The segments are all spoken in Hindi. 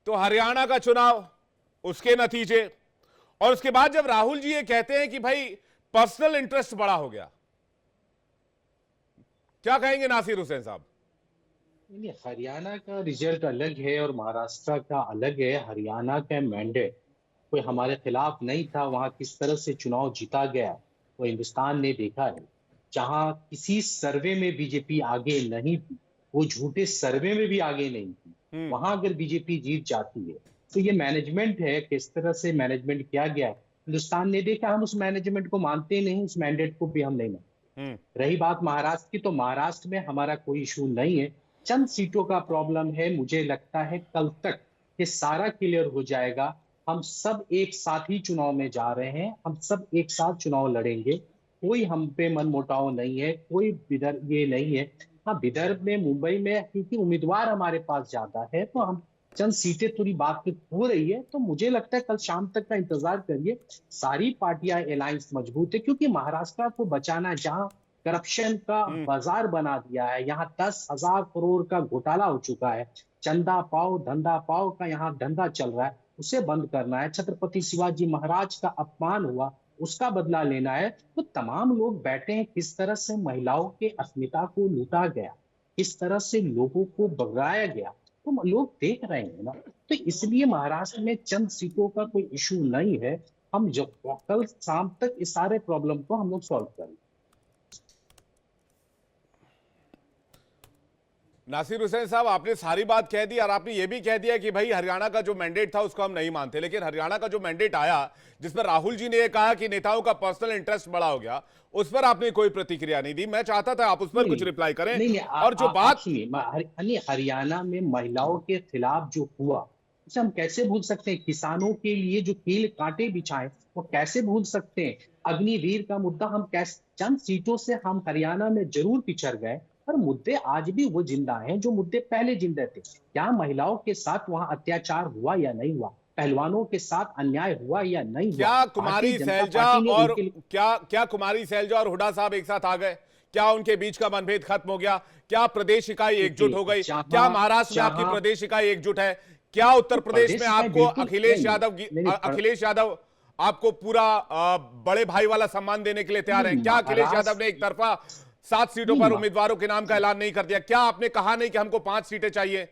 तो हरियाणा का चुनाव, उसके नतीजे, और उसके बाद जब राहुल जी ये कहते हैं कि भाई पर्सनल इंटरेस्ट बड़ा हो गया, क्या कहेंगे नासिर हुसैन साहब? नहीं, हरियाणा का रिजल्ट अलग है और महाराष्ट्र का अलग है। हरियाणा का मैंडेट कोई हमारे खिलाफ नहीं था। वहां किस तरह से चुनाव जीता गया वो हिंदुस्तान ने देखा है। जहां किसी सर्वे में बीजेपी आगे नहीं थी, वो झूठे सर्वे में भी आगे नहीं थी, हम्म। वहां अगर बीजेपी जीत जाती है तो ये मैनेजमेंट है, किस तरह से मैनेजमेंट किया गया है हिंदुस्तान ने देखा। हम उस मैनेजमेंट को मानते नहीं, उस मैंडेट को भी हम नहीं मानते। हम्म। रही बात महाराष्ट्र की, तो महाराष्ट्र में हमारा कोई इशू नहीं है। चंद सीटों का प्रॉब्लम है। मुझे लगता है कल तक ये सारा क्लियर हो जाएगा। हम सब एक साथ ही चुनाव में जा रहे हैं, हम सब एक साथ चुनाव लड़ेंगे। कोई हम पे मनमुटाव नहीं है, कोई विदर्भ ये नहीं है। हाँ, विदर्भ में, मुंबई में क्योंकि उम्मीदवार हमारे पास ज्यादा है तो हम चंद सीटें थोड़ी बातचीत हो रही है। तो मुझे लगता है कल शाम तक का इंतजार करिए। सारी पार्टियां अलायंस मजबूत है क्योंकि महाराष्ट्र को बचाना, जहां करप्शन का हम्म। बाजार बना दिया है, यहाँ 10,000 करोड़ का घोटाला हो चुका है। चंदा पाओ धंधा पाओ का यहाँ धंधा चल रहा है, उसे बंद करना है। छत्रपति शिवाजी महाराज का अपमान हुआ, उसका बदला लेना है। तो तमाम लोग बैठे हैं। किस तरह से महिलाओं के अस्मिता को लूटा गया, किस तरह से लोगों को भगाया गया, तो लोग देख रहे हैं ना। तो इसलिए महाराष्ट्र में चंद सीटों का कोई इशू नहीं है। हम जो कल शाम तक इस सारे प्रॉब्लम को हम लोग सॉल्व करेंगे। नासिर हुसैन साहब, आपने सारी बात कह दी और आपने ये भी कह दिया कि भाई हरियाणा का जो मैंडेट था उसको हम नहीं मानते, लेकिन हरियाणा का जो मैंडेट आया जिस पर राहुल जी ने ये कहा कि नेताओं का पर्सनल इंटरेस्ट बड़ा हो गया, उस पर आपने कोई प्रतिक्रिया नहीं दी। मैं चाहता था आप उस पर नहीं कुछ रिप्लाई करें। नहीं नहीं, और जो आप बात, सुनिए। हरियाणा में महिलाओं के खिलाफ जो हुआ उसे हम कैसे भूल सकते हैं? किसानों के लिए जो कील कांटे बिछाए वो कैसे भूल सकते हैं? अग्निवीर का मुद्दा हम कैसे, चंद सीटों से हम हरियाणा में जरूर पिछड़ गए, पर मुद्दे आज भी वो जिंदा हैं जो मुद्दे पहले जिंदा थे। क्या महिलाओं के साथ वहां अत्याचार हुआ या नहीं हुआ? पहलवानों के साथ अन्याय हुआ या नहीं हुआ? क्या भारतीय कुमारी जनता सैलजा पार्टी ने और उनके लिए। क्या कुमारी सैलजा और हुड्डा साहब एक साथ आ गए? क्या उनके बीच का मनभेद खत्म हो गया? क्या प्रदेश इकाई एकजुट हो देखिए, गई? क्या जहां महाराष्ट्र में आपकी जहां प्रदेश इकाई एकजुट है? क्या उत्तर तो प्रदेश में प्रदेश इकाई आपको बिल्कुल नहीं नहीं नहीं नहीं, अखिलेश यादव आपको पूरा बड़े भाई वाला सम्मान देने के लिए तैयार हैं? क्या अखिलेश यादव ने एक महाराष्ट्र तरफा 7 सीटों नहीं पर उम्मीदवारों के नाम का ऐलान नहीं कर दिया? क्या आपने कहा नहीं कि हमको 5 सीटें चाहिए?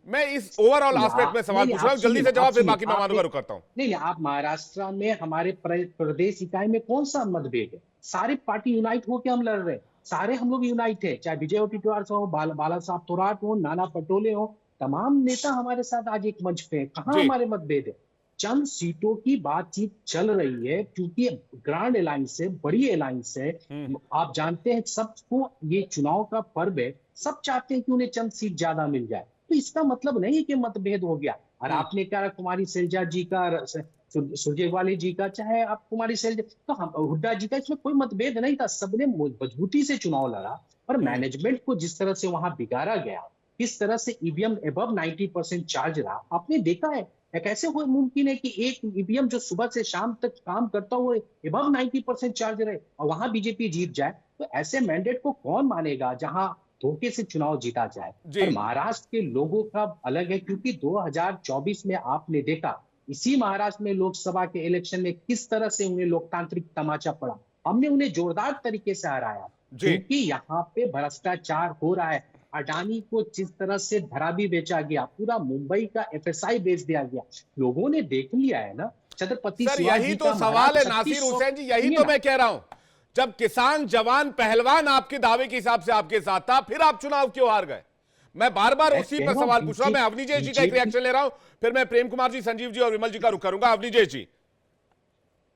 मैं इस ओवरऑल एस्पेक्ट में नहीं सवाल नहीं, पूछ रहा आप हूं, जल्दी सुनिए से आप जवाब, फिर सुनिए बाकी आप मेहमानों का एक, रुख करता हूं। नहीं नहीं, आप महाराष्ट्र में हमारे प्रदेश इकाई में कौन सा मतभेद है? सारी पार्टी यूनाइट होकर हम लड़ रहे हैं। सारे हम लोग यूनाइट है, चाहे विजय टिटवार हो, बाला साहब थोराट हो, नाना पटोले हो, तमाम नेता हमारे साथ आज एक मंच पे है। कहाँ जी। हमारे मतभेद है? चंद सीटों की बातचीत चल रही है क्योंकि ग्रांड अलायंस है, बड़ी अलायंस है। हम्म। आप जानते हैं सबको ये चुनाव का पर्व है, सब चाहते हैं कि उन्हें चंद सीट ज्यादा मिल जाए। तो इसका मतलब नहीं कि मतभेद हो गया। और हम्म। आपने क्या कुमारी सैलजा जी का, सुरजेवाला जी का, चाहे आप कुमारी सैलजा, तो हम हुड्डा जी का, इसमें कोई मतभेद नहीं था। सबने मजबूती से चुनाव लड़ा। पर हम्म। मैनेजमेंट को जिस तरह से वहां बिगाड़ा गया, किस तरह से ईवीएम एबव 90% चार्ज रहा, आपने देखा है। या कैसे हो मुमकिन है कि एक ईवीएम जो सुबह से शाम तक काम करता हुआ एबव 90% चार्ज रहे और वहां बीजेपी जीत जाए? तो ऐसे मैंडेट को कौन मानेगा जहां धोखे से चुनाव जीता जाए? जी। पर महाराष्ट्र के लोगों का अलग है क्योंकि 2024 में आपने देखा इसी महाराष्ट्र में लोकसभा के इलेक्शन में किस तरह से उन्हें लोकतांत्रिक तमाचा पड़ा। हमने उन्हें जोरदार तरीके से हराया जी। क्योंकि यहाँ पे भ्रष्टाचार हो रहा है। अडानी को जिस तरह से धरावी बेचा गया, पूरा मुंबई का एफएसआई बेच दिया गया, लोगों ने देख लिया है ना। छत्रपति सर यही शिवाजी तो का सवाल महाराज है नासिर 3600, हुसैन जी, यही सुनिए तो ना। मैं कह रहा हूं। जब किसान जवान पहलवान आपके दावे के हिसाब से आपके साथ था, फिर आप चुनाव क्यों हार गए? मैं बार बार मैं उसी कह पर रहा हूँ सवाल पूछ रहा हूं। मैं अवनीजेश जी का एक बीजेपी। रिएक्शन ले रहा हूं, फिर मैं प्रेम कुमार जी, संजीव जी और विमल जी का रुख करूंगा। अवनीजेश जी।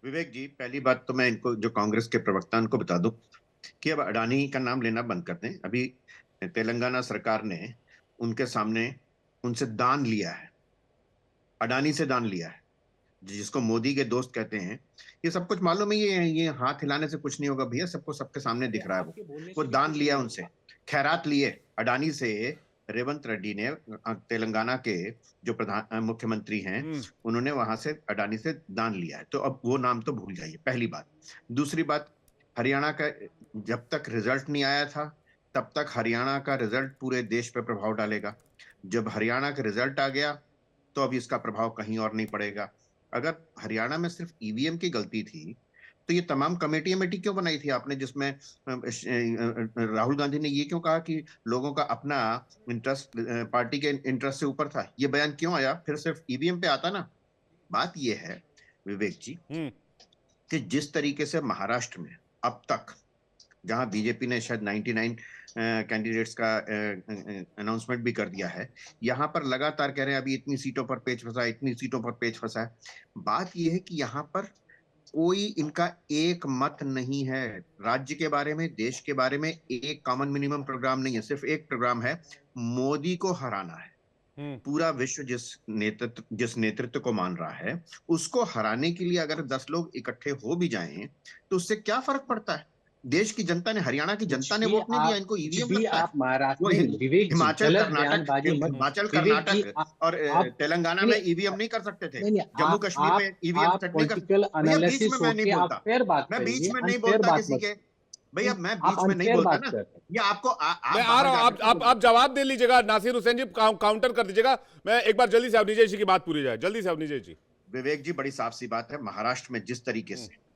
विवेक जी, पहली बात तो मैं इनको, जो कांग्रेस के प्रवक्ता, उनको बता दूं कि अब अडानी का नाम लेना बंद कर दें। अभी तेलंगाना सरकार ने उनके सामने उनसे दान लिया है, अडानी से दान लिया है, जिसको मोदी के दोस्त कहते हैं। ये सब कुछ मालूम है, ये हाथ हिलाने से कुछ नहीं होगा भैया, सबको सबके सामने दिख रहा है। आपके बोलने वो से भी दान कुछ लिया नहीं उनसे, होगा। खैरात लिए अडानी से। रेवंत रेड्डी ने, तेलंगाना के जो प्रधान मुख्यमंत्री हैं, हम्म। उन्होंने वहां से अडानी से दान लिया है। तो अब वो नाम तो भूल जाइए, पहली बात। दूसरी बात, हरियाणा का जब तक रिजल्ट नहीं आया था तब तक हरियाणा का रिजल्ट पूरे देश पे प्रभाव डालेगा। जब हरियाणा का रिजल्ट आ गया तो अब इसका प्रभाव कहीं और नहीं पड़ेगा। अगर हरियाणा में सिर्फ ईवीएम की गलती थी तो ये तमाम कमेटी क्यों बनाई थी आपने, जिसमें राहुल गांधी ने ये क्यों कहा कि लोगों का अपना इंटरेस्ट पार्टी के इंटरेस्ट से ऊपर था? ये बयान क्यों आया? फिर सिर्फ ईवीएम पे आता ना। बात ये है विवेक जी कि जिस तरीके से महाराष्ट्र में अब तक, जहां बीजेपी ने शायद 99 कैंडिडेट्स का अनाउंसमेंट भी कर दिया है, यहां पर लगातार कह रहे हैं अभी इतनी सीटों पर पेच फंसा है, इतनी सीटों पर पेच फंसा है। बात यह है कि यहाँ पर कोई इनका एक मत नहीं है राज्य के बारे में, देश के बारे में। एक कॉमन मिनिमम प्रोग्राम नहीं है, सिर्फ एक प्रोग्राम है, मोदी को हराना है। पूरा विश्व जिस नेतृत्व को मान रहा है, उसको हराने के लिए अगर 10 लोग इकट्ठे हो भी जाएं तो उससे क्या फर्क पड़ता है? देश की जनता ने, हरियाणा की जनता ने वोट नहीं दिया, इनको ईवीएम लगता है। आप महाराष्ट्र वो में विवेक जी, हिमाचल गलत बयानबाजी मत। हिमाचल विवेक जी, कर्नाटक और तेलंगाना में ईवीएम नहीं कर सकते थे, नहीं, जम्मू कश्मीर में ईवीएम सेट नहीं कर सकते। पॉलिटिकल भैया बीच एनालिसिस में मैं नहीं होके आप बोलता, फेयर बात मैं बीच करिए, में नहीं अनफेयर बोलता बात किसी मत। के। भैया मैं आप बीच में नहीं अनफेयर बोलता बात ना। करते हैं। ये आपको मैं आ रहा हूं, आप जवाब दे लीजिएगा नासिर हुसैन जी, काउंटर कर दीजिएगा। मैं एक बार जल्दी से अवनीजय जी की बात पूरी जाए, जल्दी से अवनीजय जी। विवेक जी, बड़ी साफ सी बात है, महाराष्ट्र में जिस तरीके से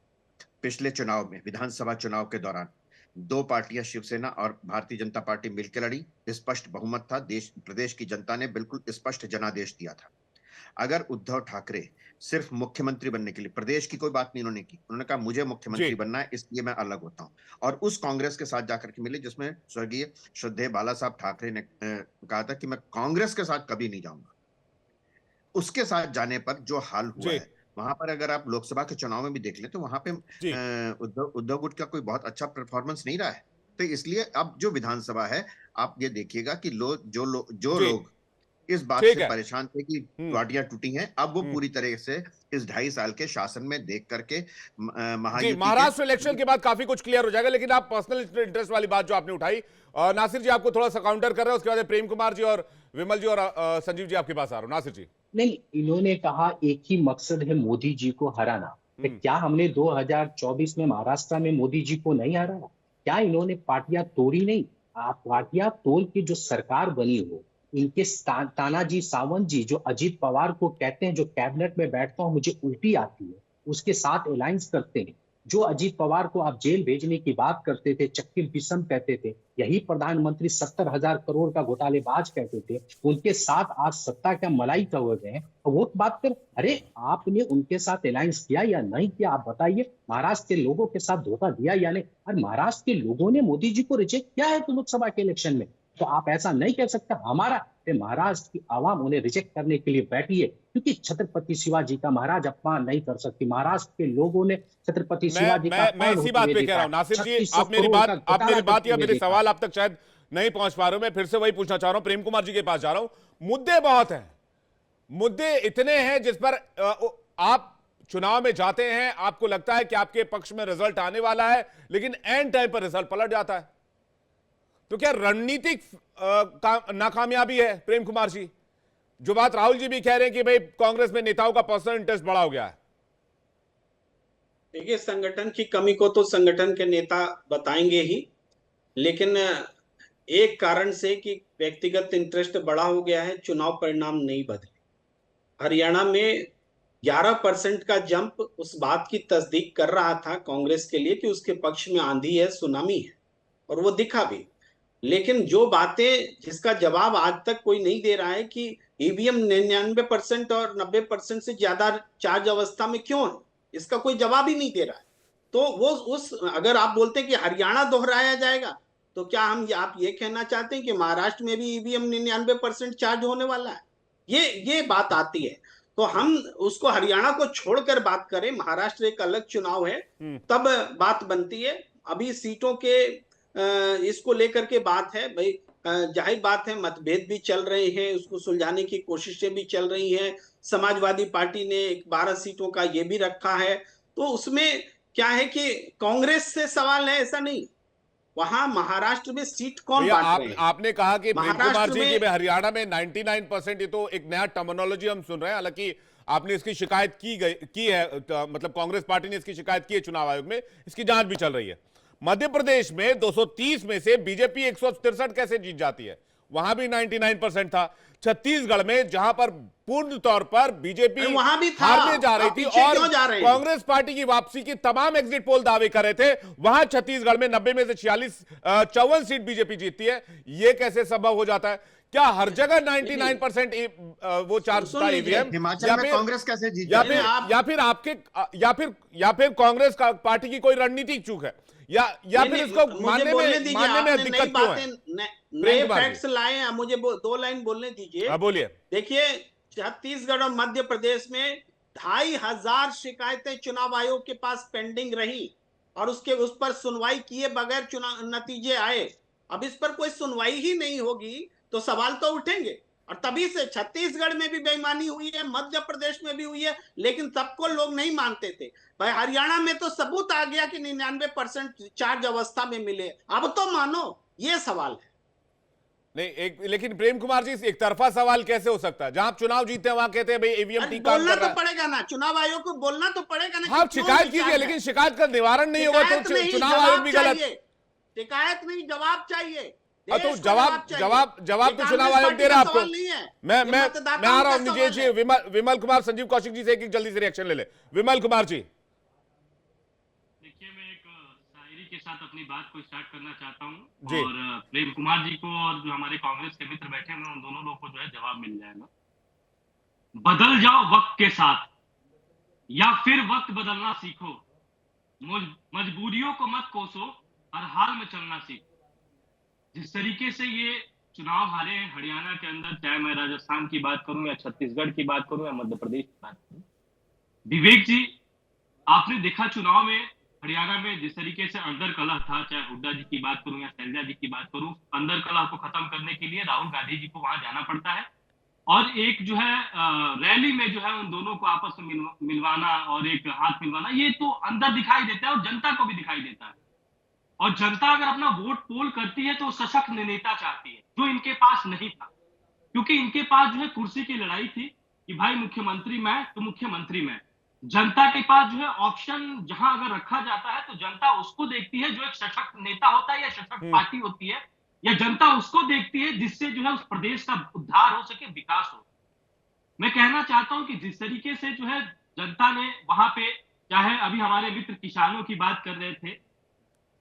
पिछले चुनाव में, विधानसभा चुनाव के दौरान 2 पार्टियां शिवसेना और भारतीय जनता पार्टी मिलकर लड़ी, स्पष्ट बहुमत था, प्रदेश की जनता ने बिल्कुल स्पष्ट जनादेश दिया था। अगर उद्धव ठाकरे सिर्फ मुख्यमंत्री बनने के लिए, प्रदेश की कोई बात नहीं उन्होंने की, उन्होंने कहा मुझे मुख्यमंत्री बनना है इसलिए मैं अलग होता हूं, और उस कांग्रेस के साथ जाकर के मिले जिसमें स्वर्गीय श्रद्धेय बाला साहब ठाकरे ने कहा था कि मैं कांग्रेस के साथ कभी नहीं जाऊंगा। उसके साथ जाने पर जो हाल हुआ है, वहां पर अगर आप लोकसभा के चुनाव में भी देख लें तो वहां पे उद्धव गुट का कोई बहुत अच्छा परफॉर्मेंस नहीं रहा है। तो इसलिए अब जो विधानसभा है, आप ये देखिएगा कि जो लोग इस बात से परेशान थे कि पार्टियां टूटी हैं, अब वो पूरी तरह से इस 2.5 साल के शासन में देख करके महाराष्ट्र इलेक्शन के बाद काफी कुछ क्लियर हो जाएगा। लेकिन आप पर्सनल इंटरेस्ट वाली बात जो आपने उठाई, नासिर जी आपको थोड़ा सा काउंटर कर रहे हैं, उसके बाद प्रेम कुमार जी और विमल जी और संजीव जी आपके पास आ रहा हूं। नासिर जी, नहीं, इन्होंने कहा एक ही मकसद है मोदी जी को हराना। क्या हमने 2024 में महाराष्ट्र में मोदी जी को नहीं हराया? क्या इन्होंने पार्टियां तोड़ी नहीं? आप पार्टियां तोड़ के जो सरकार बनी हो, इनके तानाजी सावंत जी जो अजीत पवार को कहते हैं, जो कैबिनेट में बैठता हूं मुझे उल्टी आती है, उसके साथ अलायंस करते हैं। जो अजीत पवार को आप जेल भेजने की बात करते थे, चक्की बिसम कहते थे, यही प्रधानमंत्री 70,000 करोड़ का घोटालेबाज कहते थे, उनके साथ आज सत्ता क्या मलाई का हो गए। वो बात कर, अरे आपने उनके साथ अलायंस किया या नहीं किया, आप बताइए। महाराष्ट्र के लोगों के साथ धोखा दिया या नहीं? और महाराष्ट्र के लोगों ने मोदी जी को रिजेक्ट किया है तो लोकसभा के इलेक्शन में, तो आप ऐसा नहीं कह सकते। हमारा महाराष्ट्र की आवाम उन्हें रिजेक्ट करने के लिए बैठी है, क्योंकि छत्रपति शिवाजी का महाराज अपमान नहीं कर सकती। महाराष्ट्र के लोगों ने छत्रपति शिवाजी का मैं इसी बात पे कह रहा हूं। नासिर जी, आप मेरी बात या मेरे सवाल आप तक शायद नहीं पहुंच पा रहे हो। मैं फिर से वही पूछना चाह रहा हूं, प्रेम कुमार जी के पास जा रहा हूं। मुद्दे बहुत हैं, मुद्दे इतने हैं जिस पर आप चुनाव में जाते हैं, आपको लगता है कि आपके पक्ष में रिजल्ट आने वाला है, लेकिन एंड टाइम पर रिजल्ट पलट जाता है। तो क्या रणनीतिक नाकामयाबी है प्रेम कुमार जी? जो बात राहुल जी भी कह रहे हैं कि भाई कांग्रेस में नेताओं का पर्सनल इंटरेस्ट बड़ा हो गया है। देखिए, संगठन की कमी को तो संगठन के नेता बताएंगे ही, लेकिन एक कारण से कि व्यक्तिगत इंटरेस्ट बड़ा हो गया है, चुनाव परिणाम नहीं बदले। हरियाणा में 11% का जंप उस बात की तस्दीक कर रहा था कांग्रेस के लिए कि उसके पक्ष में आंधी है, सुनामी है, और वो दिखा भी। लेकिन जो बातें जिसका जवाब आज तक कोई नहीं दे रहा है कि ईवीएम 99% और 90% से ज्यादा चार्ज अवस्था में क्यों है, इसका कोई जवाब ही नहीं दे रहा है। तो वो अगर आप बोलते हैं कि हरियाणा दोहराया जाएगा, तो क्या आप ये कहना चाहते हैं कि महाराष्ट्र में भी ईवीएम 99% चार्ज होने वाला है? ये बात आती है। तो हम उसको हरियाणा को छोड़कर बात करें, महाराष्ट्र एक अलग चुनाव है, तब बात बनती है। अभी सीटों के इसको लेकर के बात है भाई, जाहिर बात है मतभेद भी चल रहे हैं, उसको सुलझाने की कोशिशें भी चल रही हैं। समाजवादी पार्टी ने 12 सीटों का ये भी रखा है, तो उसमें क्या है कि कांग्रेस से सवाल है, ऐसा नहीं। वहां महाराष्ट्र में सीट कौन बांट रहे हैं? आपने कहा कि प्रेम कुमार जी की हरियाणा में 99%, ये तो एक नया टर्मिनोलॉजी हम सुन रहे हैं। हालांकि आपने इसकी शिकायत की है, मतलब कांग्रेस पार्टी ने इसकी शिकायत की है चुनाव आयोग में, इसकी जांच भी चल रही है। मध्य प्रदेश में 230 में से बीजेपी 163 कैसे जीत जाती है? वहां भी 99% था। छत्तीसगढ़ में जहां पर पूर्ण तौर पर बीजेपी वहां भी था, हारने जा रही आप थी पीछे और क्यों जा रहे हैं? कांग्रेस पार्टी की वापसी की तमाम एग्जिट पोल दावे कर रहे थे, वहां छत्तीसगढ़ में 90 में से 54 सीट बीजेपी जीतती है। यह कैसे संभव हो जाता है? क्या हर जगह 99% वो चार्ज सुन था लीजिए, ईवीएम, हिमाचल में कांग्रेस कैसे जीत या जाती फिर है? या फिर आपके या फिर कांग्रेस का पार्टी की कोई रणनीतिक चूक है, या फिर नहीं, इसको मुझे मानने बोलने में दीजिए, आपने नई दिक्कत क्यों है? बातें प्रेम नए कुमार जी। फैक्ट्स लाए हैं, मुझे दो लाइन बोलने दीजिए। हाँ, बोलिए। देखिए, छत्तीसगढ़ और मध्य प्रदेश में 2500 शिकायतें चुनाव आयोग के पास पेंडिंग रही और उस पर सुनवाई किए बगैर चुनाव नतीजे आए। अब इस पर कोई सुनवाई ही नहीं होगी तो सवाल तो उठेंगे, और तभी से छत्तीसगढ़ में भी बेईमानी हुई है, मध्य प्रदेश में भी हुई है, लेकिन सबको लोग नहीं मानते थे। भाई हरियाणा में तो सबूत आ गया कि 99% चार्ज अवस्था में मिले, अब तो मानो, ये सवाल है। नहीं, लेकिन प्रेम कुमार जी, एक तरफा सवाल कैसे हो सकता है? जहां आप चुनाव जीते हैं वहां कहते हैं भाई ईवीएम ठीक काम बोलना कर रहा तो है। पड़ेगा ना, चुनाव आयोग को बोलना तो पड़ेगा ना। हाँ, शिकायत कीजिए, लेकिन शिकायत का निवारण नहीं होगा तो चुनाव आयोग भी गलत। शिकायत नहीं, जवाब चाहिए। तो जवाब तो चुनाव आयोग दे रहा है आपको। मैं आ रहा हूं निजेश जी, विमल कुमार संजीव कौशिक जी से एक जल्दी से रिएक्शन ले ले। विमल कुमार जी, देखिए, मैं एक शायरी के साथ अपनी बात को स्टार्ट करना चाहता हूं, जी। और प्रेम कुमार जी को और जो हमारे कांग्रेस के मित्र बैठे हैं उन दोनों लोगों को जो है जवाब मिल जाएगा। बदल जाओ वक्त के साथ या फिर वक्त बदलना सीखो, मजबूरियों को मत कोसो, हर हाल में चलना सीखो। जिस तरीके से ये चुनाव हारे हैं हरियाणा के अंदर, चाहे मैं राजस्थान की बात करूं या छत्तीसगढ़ की बात करूं या मध्य प्रदेश की बात करूं, विवेक जी, आपने देखा चुनाव में हरियाणा में जिस तरीके से अंदर कलह था, चाहे हुड्डा जी की बात करूं या शैलजा जी की बात करूं, अंदर कलह को खत्म करने के लिए राहुल गांधी जी को वहां जाना पड़ता है और एक जो है रैली में जो है उन दोनों को आपस में मिलवाना और एक हाथ मिलवाना, ये तो अंदर दिखाई देता है और जनता को भी दिखाई देता है। और जनता अगर अपना वोट पोल करती है तो सशक्त नेता चाहती है, जो इनके पास नहीं था, क्योंकि इनके पास जो है कुर्सी की लड़ाई थी कि भाई मुख्यमंत्री मैं तो मुख्यमंत्री मैं। जनता के पास जो है ऑप्शन जहां अगर रखा जाता है तो जनता उसको देखती है जो एक सशक्त नेता होता है या सशक्त पार्टी होती है, या जनता उसको देखती है जिससे जो है उस प्रदेश का उद्धार हो सके, विकास हो। मैं कहना चाहता हूं कि जिस तरीके से जो है जनता ने वहां पे, चाहे अभी हमारे मित्र किसानों की बात कर रहे थे,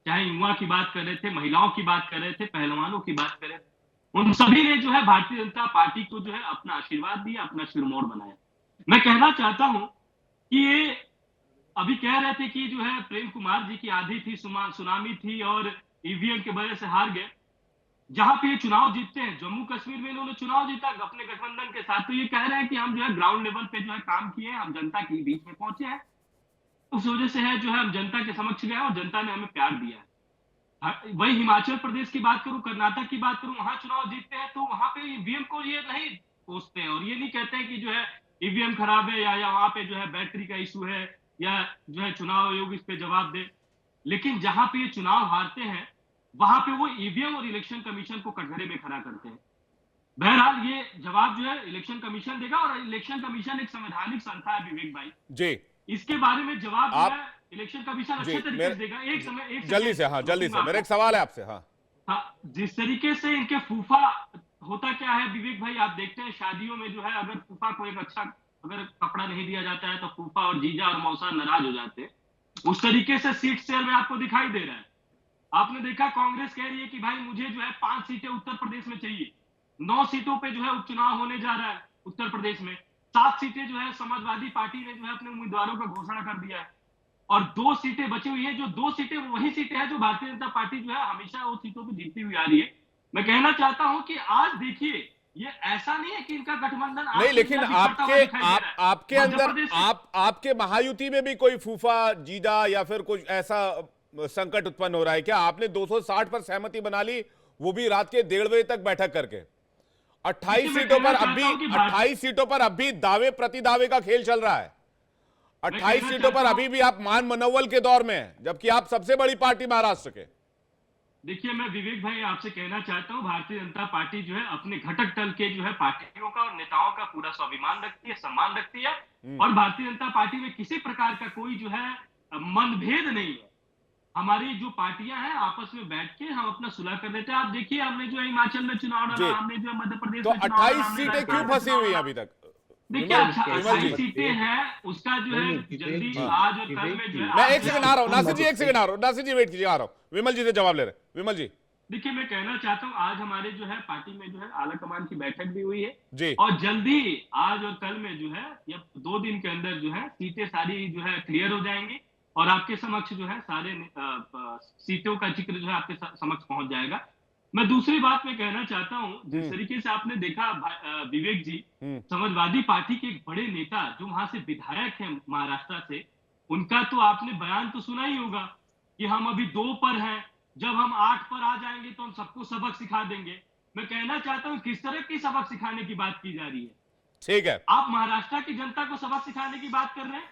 चाहे युवा की बात कर रहे थे, महिलाओं की बात कर रहे थे, पहलवानों की बात कर रहे थे, उन सभी ने जो है भारतीय जनता पार्टी को जो है अपना आशीर्वाद दिया, अपना सिरमौर बनाया। मैं कहना चाहता हूं कि ये अभी कह रहे थे कि जो है प्रेम कुमार जी की आधी थी, सुनामी थी और ईवीएम की वजह से हार गए। जहां पे ये चुनाव जीतते हैं, जम्मू कश्मीर में इन्होंने चुनाव जीता अपने गठबंधन के साथ, तो ये कह रहे हैं कि हम जो है ग्राउंड लेवल पे जो है काम किए, हम जनता के बीच में पहुंचे हैं, उस वजह से है जो है हम जनता के समक्ष गए और जनता ने हमें प्यार दिया है। वही हिमाचल प्रदेश की बात करूं, कर्नाटक की बात करूं, वहां चुनाव जीतते हैं तो वहां पे ईवीएम को ये नहीं कोसते हैं और ये नहीं कहते हैं कि जो है ईवीएम खराब है या वहां पे जो है बैटरी का इशू है या जो है चुनाव आयोग इस पे जवाब दे। लेकिन जहां पे ये चुनाव हारते हैं वहां पे वो ईवीएम और इलेक्शन कमीशन को कटघरे में खड़ा करते हैं। बहरहाल ये जवाब जो है इलेक्शन कमीशन देगा और इलेक्शन कमीशन एक संवैधानिक संस्था है विवेक भाई जी, इसके बारे में जवाब जो है इलेक्शन कमीशन अच्छे तरीके से देगा। एक जल्दी से, हाँ जल्दी से, मेरा एक सवाल है आपसे। हाँ, जिस तरीके से इनके फूफा, होता क्या है विवेक भाई, आप देखते हैं शादियों में जो है अगर फूफा को एक अच्छा अगर कपड़ा नहीं दिया जाता है तो फूफा और जीजा और मौसा नाराज हो जाते हैं। उस तरीके से सीट शेयर में आपको दिखाई दे रहा है। आपने देखा कांग्रेस कह रही है कि भाई मुझे जो है 5 सीटें उत्तर प्रदेश में चाहिए, 9 सीटों पे जो है उपचुनाव होने जा रहा है उत्तर प्रदेश में, 7 सीटें जो है समाजवादी पार्टी ने जो है अपने उम्मीदवारों का घोषणा कर दिया है और 2 सीटें बची हुई है। जो 2 सीटें वही सीटें हैं जो भारतीय जनता पार्टी जो है हमेशा वो सीटों पर जीतती हुई आ रही है। मैं कहना चाहता हूं कि आज देखिए ये ऐसा नहीं है कि इनका गठबंधन नहीं, लेकिन आपके अंदर आपके महायुति में भी कोई फूफा जीजा या फिर कुछ ऐसा संकट उत्पन्न हो रहा है क्या? आपने 260 पर सहमति बना ली, वो भी रात के 1:30 बजे तक बैठक करके। 28 सीटों पर अब भी दावे प्रति दावे का खेल चल रहा है। 28 सीटों पर अभी भी आप मान मनोवल के दौर में हैं, जबकि आप सबसे बड़ी पार्टी महाराष्ट्र के। देखिए, मैं विवेक भाई आपसे कहना चाहता हूं, भारतीय जनता पार्टी जो है अपने घटक दल के जो है पार्टियों का और नेताओं का पूरा स्वाभिमान रखती है, सम्मान रखती है और भारतीय जनता पार्टी में किसी प्रकार का कोई जो है मनभेद नहीं है। हमारी जो पार्टियां हैं आपस में बैठ के हम अपना सुलह कर लेते हैं। आप देखिए हमने जो हिमाचल में चुनाव जी। लड़ा, हमने जो मध्य प्रदेश तो में चुनाव 28 लड़ा, हमने सीटें क्यों राजस्थान में फंसी चुनाव हुई हैं लड़ा। अभी तक? देखिए विमल 28 जी, सीटें हैं, उसका जो है जल्दी आज और कल में जो है मैं आज एक जो है- सेकंड आ रहा हूं, नासिर जी एक सेकंड आ रहा हूं, नासिर जी वेट कीजिए, आ रहा हूं, विमल जी से जवाब ले रहे हैं। विमल जी देखिए मैं कहना चाहता हूँ आज हमारे जो है पार्टी में जो है आला कमान की बैठक भी हुई है जी और जल्दी आज और कल में जो है या 2 दिन के अंदर जो है सीटें सारी जो है क्लियर हो जाएंगी और आपके समक्ष जो है सारे सीटों का जिक्र जो है आपके समक्ष पहुंच जाएगा। मैं दूसरी बात में कहना चाहता हूँ, जिस तरीके से आपने देखा विवेक जी, समाजवादी पार्टी के एक बड़े नेता जो वहां से विधायक हैं महाराष्ट्र से, उनका तो आपने बयान तो सुना ही होगा कि हम अभी 2 पर हैं, जब हम 8 पर आ जाएंगे तो हम सबको सबक सिखा देंगे। मैं कहना चाहता हूं किस तरह की सबक सिखाने की बात की जा रही है। ठीक है, आप महाराष्ट्र की जनता को सबक सिखाने की बात कर रहे हैं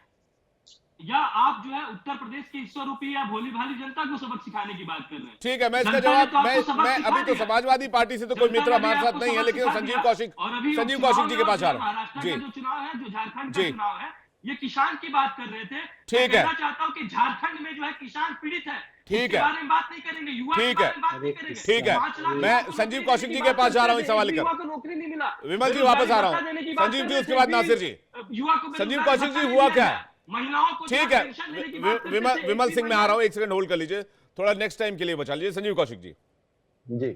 या आप जो है उत्तर प्रदेश की ईश्वरूपी या भोली भाली जनता को सबक सिखाने की बात कर रहे हैं? ठीक है, मैं इसका जनता ने जवाब तो आपको सबक मैं सिखा अभी तो दिया। समाजवादी पार्टी से तो कोई जनता मित्र ने हमारे भी साथ आपको नहीं है, सबक लेकिन सिखा संजीव दिया। कौशिक और अभी संजीव कौशिक जी के पास आ रहा हूं। महाराष्ट्र जी का जो चुनाव है, जो झारखंड जी। का चुनाव है, ये किसान की बात कर रहे थे। ठीक मैं है। कहना चाहता हूं कि झारखंड में जो है किसान पीड़ित है, ठीक उसके है। बारे में बात नहीं करेंगे, युवा के ठीक है। बारे में बात नहीं करेंगे। ठीक है। 5 लाख मैं युवा को संजीव नौकरी कौशिक देने जी की के बात पास जा रहा हूं करते इस थे, सवाल एक लेकर। युवा को नौकरी नहीं मिला। विमल जी वापस आ रहा बेरोजगारी भत्ता देने की हूं, बात संजीव कर जी रहे उसके थे, बाद नासिर जी। युवा को संजीव बेरोजगारी कौशिक जी भत्ता हुआ नहीं क्या दिया है? गया। महिलाओं को ठीक है, पेंशन देने की बात करते थे, विमल एक सिंह भी मैं आ महिला- रहा हूं, एक सेकंड होल्ड कर लीजिए, थोड़ा नेक्स्ट टाइम के लिए बचा लीजिए। संजीव कौशिक जी जी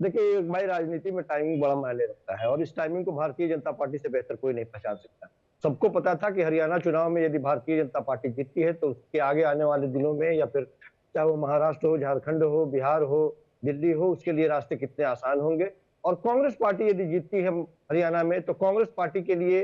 देखिए भाई, राजनीति में टाइमिंग बड़ा मायने रखता है और इस टाइमिंग को भारतीय जनता पार्टी से बेहतर कोई नहीं पहचान सकता। सबको पता था कि हरियाणा चुनाव में यदि भारतीय जनता पार्टी जीतती है तो उसके आगे आने वाले दिनों में, या फिर चाहे वो महाराष्ट्र हो, झारखंड हो, बिहार हो, दिल्ली हो, उसके लिए रास्ते कितने आसान होंगे। और कांग्रेस पार्टी यदि जीतती है हरियाणा में तो कांग्रेस पार्टी के लिए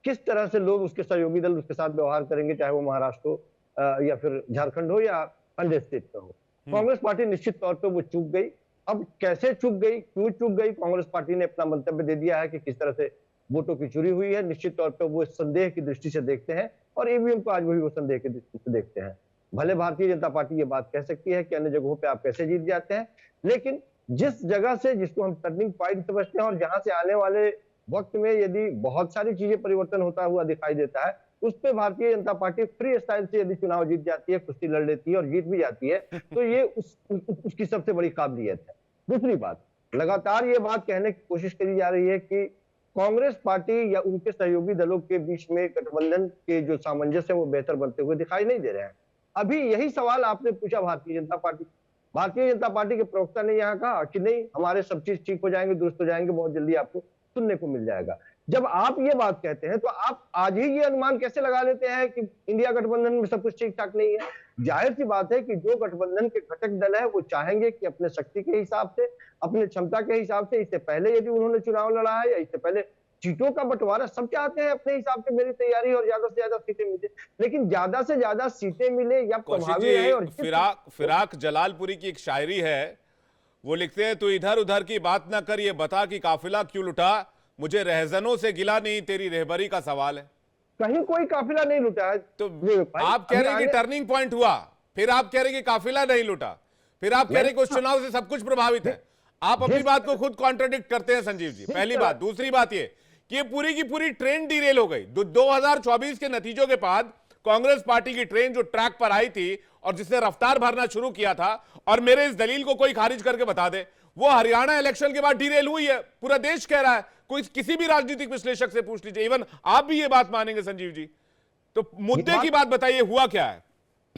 किस तरह से लोग, उसके सहयोगी दल उसके साथ व्यवहार करेंगे, चाहे वो महाराष्ट्र हो या फिर झारखंड हो या अन्य स्टेट का हो। कांग्रेस पार्टी निश्चित तौर पर वो चूक गई। अब कैसे चूक गई, क्यों चूक गई, कांग्रेस पार्टी ने अपना मंतव्य दे दिया है कि किस तरह से वोटों की चोरी हुई है। निश्चित तौर पर वो संदेह की दृष्टि से देखते हैं और ईवीएम को आज भी वो संदेह की दृष्टि से देखते हैं। भले भारतीय जनता पार्टी ये बात कह सकती है कि अन्य जगहों पे आप कैसे जीत जाते हैं, लेकिन जिस जगह से, जिसको हम टर्निंग पॉइंट समझते हैं और जहां से आने वाले वक्त में यदि बहुत सारी चीजें परिवर्तन होता हुआ दिखाई देता है, उस पे Bharatiya Janata party free style से यदि चुनाव जीत जाती है, कुश्ती लड़ लेती है और जीत भी जाती है, तो ये उसकी सबसे बड़ी काबिलियत है। दूसरी बात, लगातार ये बात कहने की कोशिश करी जा रही है कि कांग्रेस पार्टी या उनके सहयोगी दलों के बीच में गठबंधन के जो सामंजस्य है वो बेहतर बनते हुए दिखाई नहीं दे रहे हैं। अभी यही सवाल आपने पूछा भारतीय जनता पार्टी के प्रवक्ता ने यहाँ कहा कि नहीं, हमारे सब चीज ठीक हो जाएंगे, दुरुस्त हो जाएंगे, बहुत जल्दी आपको सुनने को मिल जाएगा। जब आप ये बात कहते हैं तो आप आज ही ये अनुमान कैसे लगा लेते हैं कि इंडिया गठबंधन में सब कुछ ठीक ठाक नहीं है? जाहिर सी बात है कि जो गठबंधन के घटक दल है वो चाहेंगे कि अपने शक्ति के हिसाब से, अपने क्षमता के हिसाब से, इससे पहले यदि उन्होंने चुनाव लड़ा है या इससे पहले, सीटों का बंटवारा सब चाहते हैं अपने हिसाब से, मेरी तैयारी और ज्यादा से ज्यादा सीटें मिले, लेकिन ज्यादा से ज्यादा सीटें मिले या प्रभावी रहे। और फिराक जलालपुरी की एक शायरी है, वो लिखते हैं, तू इधर उधर की बात ना कर, ये बता कि काफिला क्यों लुटा, मुझे रहजनों से गिला नहीं, तेरी रहबरी का सवाल है। कहीं कोई काफिला नहीं लुटा है। तो आप कह रहे हैं कि टर्निंग पॉइंट हुआ, फिर आप कह रहे हैं कि काफिला नहीं लुटा, फिर आप कह रहे हैं कि उस चुनाव से सब कुछ प्रभावित है। आप अपनी बात को खुद कॉन्ट्रडिक्ट करते हैं संजीव जी, पहली बात। दूसरी बात ये कि ये पूरी की पूरी ट्रेन डीरेल हो गई। 2024 के नतीजों के बाद कांग्रेस पार्टी की ट्रेन जो ट्रैक पर आई थी और जिसने रफ्तार भरना शुरू किया था, और मेरे इस दलील को कोई खारिज करके बता दे, वो हरियाणा इलेक्शन के बाद डीरेल हुई है। पूरा देश कह रहा है, कोई किसी भी राजनीतिक विश्लेषक से पूछ लीजिए, इवन आप भी ये बात मानेंगे संजीव जी। तो मुद्दे की बात बताइए, हुआ क्या है?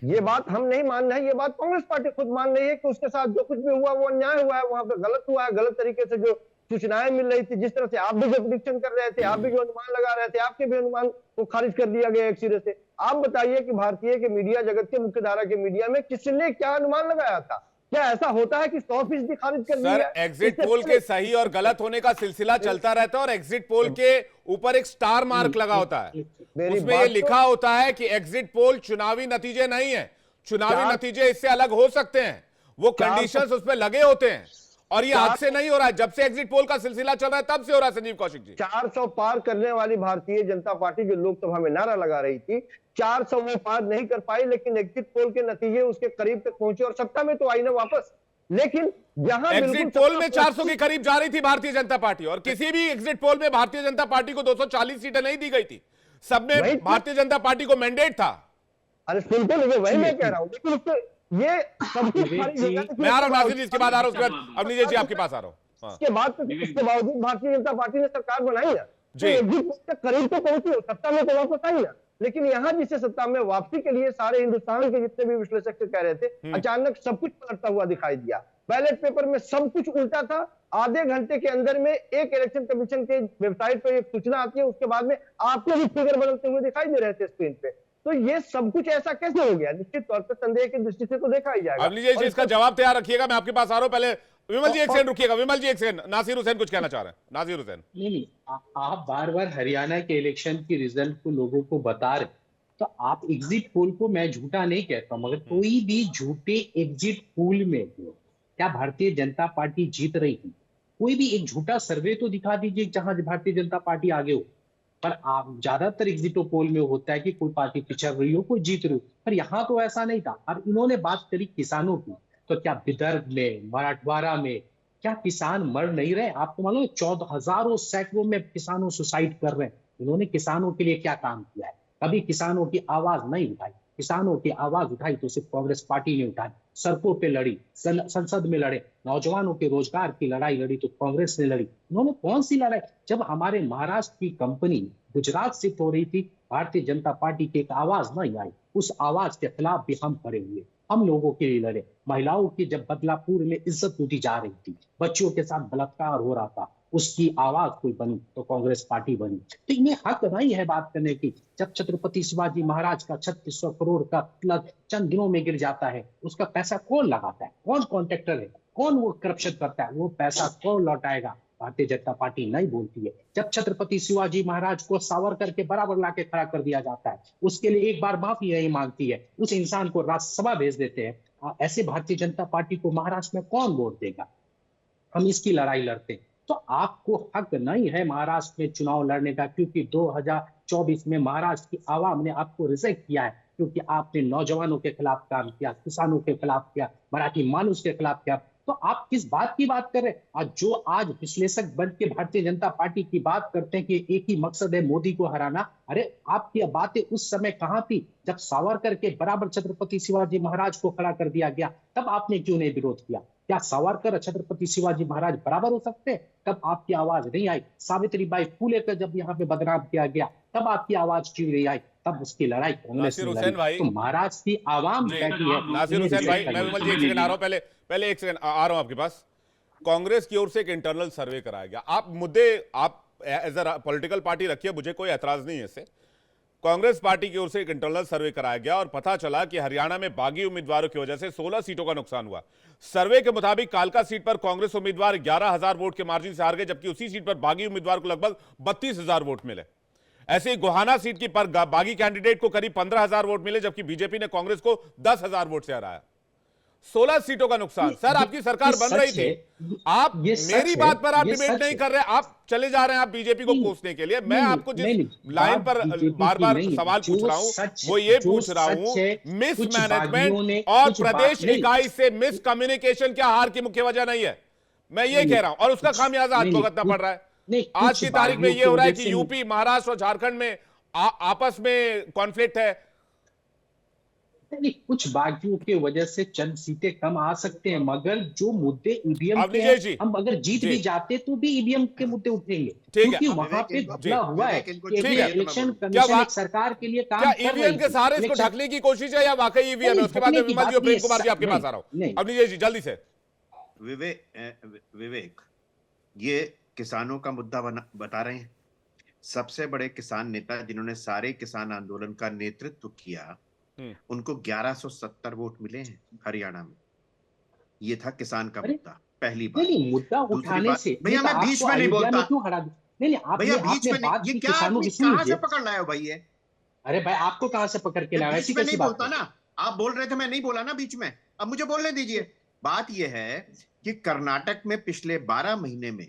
ये बात हम नहीं मान रहे हैं, ये बात कांग्रेस पार्टी खुद मान रही है कि उसके साथ जो कुछ भी हुआ वो अन्याय हुआ है, वहां पे गलत हुआ है, गलत तरीके से जो सूचनाएं मिल रही थी, जिस तरह से आप भी जो प्रेडिक्शन कर रहे थे, आप भी जो अनुमान लगा रहे थे, आपके भी अनुमान को खारिज कर दिया गया एक सिरे से। आप बताइए कि भारतीय के मीडिया जगत के, मुख्यधारा के मीडिया में किसने क्या अनुमान लगाया था? क्या ऐसा होता है कि 100% खारिज कर दिया? सर, एग्जिट पोल के सही और गलत होने का सिलसिला चलता रहता है और एग्जिट पोल के ऊपर एक स्टार मार्क लगा होता है, उसमें ये लिखा होता है कि एग्जिट पोल चुनावी नतीजे नहीं है, चुनावी नतीजे इससे अलग हो सकते हैं, वो कंडीशंस उसमें लगे होते हैं। और ये आज से नहीं हो रहा है, जब से एग्जिट पोल का सिलसिला चल रहा है तब से हो रहा है। संजीव कौशिक जी, 400 पार करने वाली भारतीय जनता पार्टी जो लोकसभा में नारा लगा रही थी, 400 वो पार नहीं कर पाई, लेकिन एग्जिट पोल के नतीजे उसके करीब तक पहुंचे और सत्ता में तो आई ना वापस। लेकिन जहां एग्जिट पोल में 400 के करीब जा रही थी भारतीय जनता पार्टी, और किसी भी एग्जिट पोल में भारतीय जनता पार्टी को 240 सीटें नहीं दी गई थी, सब में भारतीय जनता पार्टी को मैंडेट था। अरे सुन तो लीजिए, वही मैं सुनिए, कह रहा हूँ, लेकिन उसके ये सब कुछ विवेक खारिज हो जी, गया, लेकिन मैं आ रहा हूँ उसके नासिर जी, इसके बाद आ रहा हूँ, उसके बाद अवनी जी आपके पास आ रहा हूँ। हाँ उसके बाद विवेक इसके बावजूद भारतीय जनता पार्टी ने सरकार बनाई ना, तो जी। एग्जिट पोल के करीब तो पहुंची हो, सत्ता में तो वापस आई ना। लेकिन यहाँ जिसे सत्ता में वापसी के लिए सारे हिंदुस्तान के जितने भी विश्लेषक कह रहे थे, अचानक सब कुछ पलटता हुआ दिखाई दिया। बैलेट पेपर में सब कुछ उल्टा था। आधे घंटे के अंदर में एक इलेक्शन कमीशन के वेबसाइट पर एक सूचना आती है, उसके बाद में आपके भी फिगर बदलते हुए दिखाई दे रहे थे स्क्रीन पे। तो ये सब कुछ ऐसा कैसे हो गया? निश्चित तौर पर संदेह की दृष्टि से तो देखा ही जाएगा। अवनी जी इसका जवाब तैयार रखिएगा, मैं आपके पास आ रहा हूं। पहले विमल जी एक सेकंड रुकिएगा, विमल जी एक सेकंड, नासिर हुसैन कुछ कहना चाह रहे हैं। नासिर हुसैन। नहीं, आप बार बार हरियाणा के इलेक्शन की रिजल्ट को लोगों को बता रहे, तो आप एग्जिट पोल को, मैं झूठा नहीं कहता, मगर कोई भी झूठे एग्जिट पोल में क्या भारतीय जनता पार्टी जीत रही थी? कोई भी एक झूठा सर्वे तो दिखा दीजिए जहां भारतीय जनता पार्टी आगे हो। पर आप ज्यादातर एग्जिट पोल में होता है कि कोई पार्टी पिछड़ रही हो, कोई जीत रही हो, पर यहाँ तो ऐसा नहीं था। और इन्होंने बात करी किसानों की, तो क्या विदर्भ में, मराठवाड़ा में क्या किसान मर नहीं रहे? आपको मालूम है 14,000 सैकड़ों में किसानों सुसाइड कर रहे हैं। इन्होंने किसानों के लिए क्या काम किया है? कभी किसानों की आवाज नहीं उठाई। किसानों की आवाज उठाई तो सिर्फ कांग्रेस पार्टी ने उठाई, सड़कों पे लड़ी, संसद में लड़े, नौजवानों के रोजगार की लड़ाई लड़ी तो कांग्रेस ने लड़ी। उन्होंने कौन सी लड़ाई? जब हमारे महाराष्ट्र की कंपनी गुजरात शिफ्ट हो रही थी, भारतीय जनता पार्टी की एक आवाज नहीं आई। उस आवाज के खिलाफ भी हम खड़े हुए, हम लोगों के लिए लड़े। महिलाओं की जब बदलापुर में इज्जत लूटी जा रही थी, बच्चियों के साथ बलात्कार हो रहा था, उसकी आवाज कोई बनी तो कांग्रेस पार्टी बनी। तो इन्हें हक नहीं है बात करने की। जब छत्रपति शिवाजी महाराज का 3600 करोड़ का प्लस चंद दिनों में गिर जाता है, उसका पैसा कौन लगाता है? कौन कॉन्ट्रैक्टर है? कौन वो करप्शन करता है? वो पैसा कौन लौटाएगा? भारतीय जनता पार्टी नहीं बोलती है। जब छत्रपति शिवाजी महाराज को सावरकर के बराबर लाके खड़ा कर दिया जाता है, उसके लिए एक बार माफी नहीं मांगती है, उस इंसान को राज्यसभा भेज देते हैं। ऐसे भारतीय जनता पार्टी को महाराष्ट्र में कौन वोट देगा? हम इसकी लड़ाई लड़ते हैं। तो आपको हक नहीं है महाराष्ट्र में चुनाव लड़ने का, क्योंकि 2024 में महाराष्ट्र की आवाम ने आपको रिजेक्ट किया है, क्योंकि आपने नौजवानों के खिलाफ काम किया, किसानों के खिलाफ किया, मराठी मानुष के खिलाफ किया। तो आप किस बात की बात कर रहे हैं? आज जो आज विश्लेषक बन के भारतीय जनता पार्टी की बात करते हैं कि एक ही मकसद है मोदी को हराना, अरे आपकी बातें उस समय कहां थी जब सावरकर के बराबर छत्रपति शिवाजी महाराज को खड़ा कर दिया गया? तब आपने क्यों नहीं विरोध किया? क्या सावरकर छत्रपति शिवाजी महाराज बराबर हो सकते हैं? तब आपकी आवाज नहीं आई। सावित्रीबाई फुले का जब यहाँ पे बदनाम किया गया, तब आपकी आवाज क्यों नहीं आई? तब उसकी लड़ाई कांग्रेस ने लड़ी। तो महाराष्ट्र की आवाम कहती है। नासिर हुसैन भाई, मैं विमल जी एक सेकंड आ रहा हूं, पहले एक सेकंड आ रहा हूं आपके पास। कांग्रेस की ओर से एक इंटरनल सर्वे कराया गया। आप मुद्दे आप एज अ पॉलिटिकल पार्टी रखिए, मुझे कोई एतराज नहीं है इससे। कांग्रेस पार्टी की ओर से एक इंटरनल सर्वे कराया गया और पता चला कि हरियाणा में बागी उम्मीदवारों की वजह से 16 सीटों का नुकसान हुआ। सर्वे के मुताबिक कालका सीट पर कांग्रेस उम्मीदवार 11,000 वोट के मार्जिन से हार गए, जबकि उसी सीट पर बागी उम्मीदवार को लगभग 32,000 वोट मिले। ऐसे ही गोहाना सीट की पर बागी कैंडिडेट को करीब 15,000 वोट मिले, जबकि बीजेपी ने कांग्रेस को 10,000 वोट से हराया। 16 सीटों का नुकसान। सर आपकी सरकार बन रही थी, आप मेरी बात पर आप डिबेट नहीं कर रहे, आप चले जा रहे हैं आप बीजेपी को कोसने के लिए। मैं आपको जिस लाइन पर बार बार सवाल पूछ रहा हूं वो ये पूछ रहा हूं, मिसमैनेजमेंट और प्रदेश इकाई से मिस कम्युनिकेशन क्या हार की मुख्य वजह नहीं है? मैं ये कह रहा हूं, और उसका खामियाजा आज भुगतना पड़ रहा है। आज की तारीख में ये हो रहा है कि यूपी, महाराष्ट्र और झारखंड में आपस में कॉन्फ्लिक्ट है। नहीं, कुछ बागियों की वजह से चंद सीटें कम आ सकते हैं, मगर जो मुद्दे ईवीएम के हैं, हम अगर जीत भी जाते तो भी ईवीएम के मुद्दे उठेंगे, क्योंकि वहां पे घपला हुआ है। इलेक्शन कमीशन एक सरकार के लिए काम कर रही है। ईवीएम के सहारे इसको ढकने की कोशिश है या वाकई ईवीएम है? उसके बाद विमल जी और प्रेम कुमार जी आपके पास आ रहा हूं। अवनी जी जल्दी से। विवेक, ये किसानों का मुद्दा बता रहे हैं। सबसे बड़े किसान नेता जिन्होंने सारे किसान आंदोलन का नेतृत्व किया, उनको 1170 वोट मिले हैं हरियाणा में। ये था किसान का मुद्दा, पहली बात। नहीं, मुद्दा उठाने से भैया मैं बीच में नहीं बोलता। क्यों हरा? नहीं, भैया बीच में नहीं, ये क्या कहां से पकड़ लाए हो भाई ये? अरे भाई आपको कहां से पकड़ के लाया? बीच में नहीं बोलता ना, आप बोल रहे थे, मैं नहीं बोला ना बीच में, अब मुझे बोलने दीजिए। बात ये है कि कर्नाटक में पिछले 12 महीने में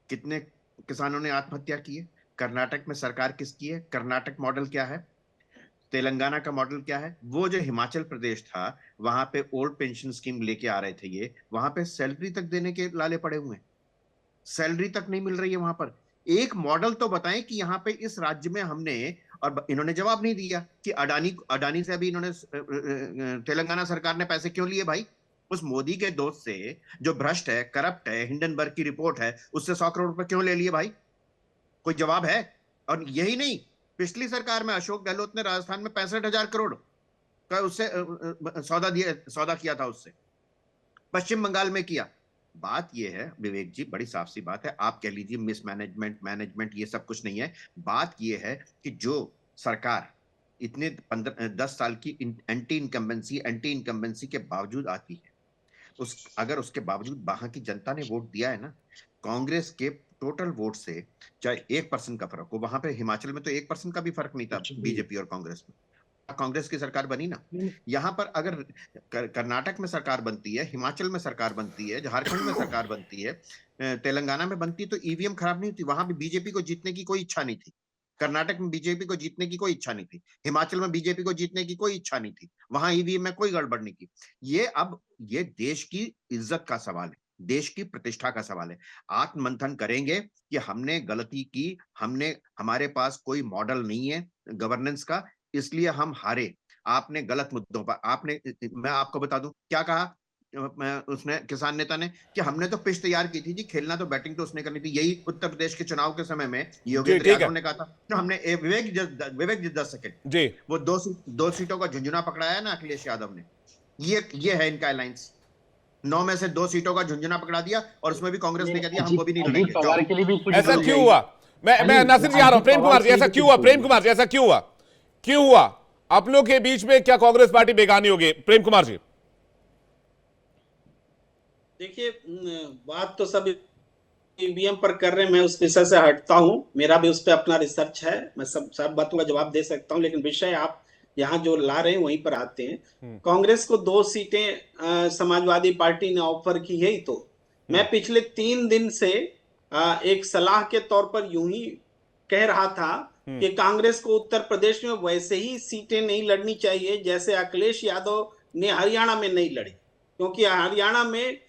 कितने किसानों ने आत्महत्या की है? कर्नाटक में सरकार किसकी है? कर्नाटक मॉडल क्या है? तेलंगाना का मॉडल क्या है? वो जो हिमाचल प्रदेश था, वहां पे ओल्ड पेंशन स्कीम लेके आ रहे थे ये, वहां पे सैलरी तक देने के लाले पड़े हुए हैं, सैलरी तक नहीं मिल रही है वहां पर। एक मॉडल तो बताएं कि यहाँ पे इस राज्य में हमने और इन्होंने जवाब नहीं दिया कि अडानी से अभी इन्होंने तेलंगाना सरकार ने पैसे क्यों लिए भाई? उस मोदी के दोस्त से जो भ्रष्ट है, करप्ट है, हिंडनबर्ग की रिपोर्ट है, उससे 100 करोड़ रुपए क्यों ले लिए भाई? कोई जवाब है? और यही नहीं, पिछली सरकार में अशोक गहलोत ने राजस्थान में 65,000 करोड़ का उससे सौदा किया था, उससे पश्चिम बंगाल में किया। बात यह है विवेक जी, बड़ी साफ सी बात है, आप कह लीजिए मिसमैनेजमेंट, मैनेजमेंट, ये सब कुछ नहीं है। बात यह है कि जो सरकार इतने 10 साल की एंटी इनकम्बेंसी के बावजूद आती है, अगर उसके बावजूद वहां की जनता ने वोट दिया है ना, कांग्रेस के टोटल वोट से चाहे 1% का फर्क हो, वहां पे हिमाचल में तो 1% का भी फर्क नहीं था बीजेपी और कांग्रेस में, कांग्रेस की सरकार बनी ना। यहाँ पर अगर कर्नाटक में सरकार बनती है, हिमाचल में सरकार बनती है, झारखंड में सरकार बनती है, तेलंगाना में बनती है, तो ईवीएम खराब नहीं होती। वहां भी बीजेपी को जीतने की कोई इच्छा नहीं थी, कर्नाटक में बीजेपी को जीतने की कोई इच्छा नहीं थी, हिमाचल में बीजेपी को जीतने की कोई इच्छा नहीं थी, वहां ईवीएम में कोई गड़बड़ नहीं की। ये देश की इज्जत का सवाल है, देश की प्रतिष्ठा का सवाल है। आत्ममंथन करेंगे कि हमने गलती की, हमारे पास कोई मॉडल नहीं है गवर्नेंस का, इसलिए हम हारे। आपने गलत मुद्दों पर मैं आपको बता दूं क्या कहा उसने, किसान नेता ने, कि हमने तो पिच तैयार की थी जी, खेलना तो बैटिंग तो उसने करनी थी। यही उत्तर प्रदेश के चुनाव के समय में योगेंद्र यादव ने कहा था। तो हमने विवेक जी 10 सेकंड जी, वो दो सीटों का झुंझुना पकड़ाया ना अखिलेश यादव ने, ये है इनका अलायंस। 9 में से 2 सीटों का झुंझुना पकड़ा दिया, और उसमें भी कांग्रेस ने कह दिया हम वो भी नहीं लड़ेंगे। ऐसा क्यों हुआ? मैं नासिर जी आ रहा हूं। प्रेम कुमार जी, ऐसा क्यों हुआ? प्रेम कुमार जी, ऐसा क्यों हुआ? क्यों हुआ? अपनों के बीच में क्या कांग्रेस पार्टी बेगानी हो गई? प्रेम कुमार जी देखिए, बात तो सब ईवीएम पर कर रहे हैं, मैं उस विषय से हटता हूं, मेरा भी उस पर अपना रिसर्च है, मैं सब बातों का जवाब दे सकता हूं, लेकिन विषय आप यहाँ जो ला रहे हैं वहीं पर आते हैं। कांग्रेस को 2 सीटें समाजवादी पार्टी ने ऑफर की है, तो मैं पिछले 3 दिन से एक सलाह के तौर पर यूं ही कह रहा था कि कांग्रेस को उत्तर प्रदेश में वैसे ही सीटें नहीं लड़नी चाहिए जैसे अखिलेश यादव ने हरियाणा में नहीं लड़ी, क्योंकि हरियाणा में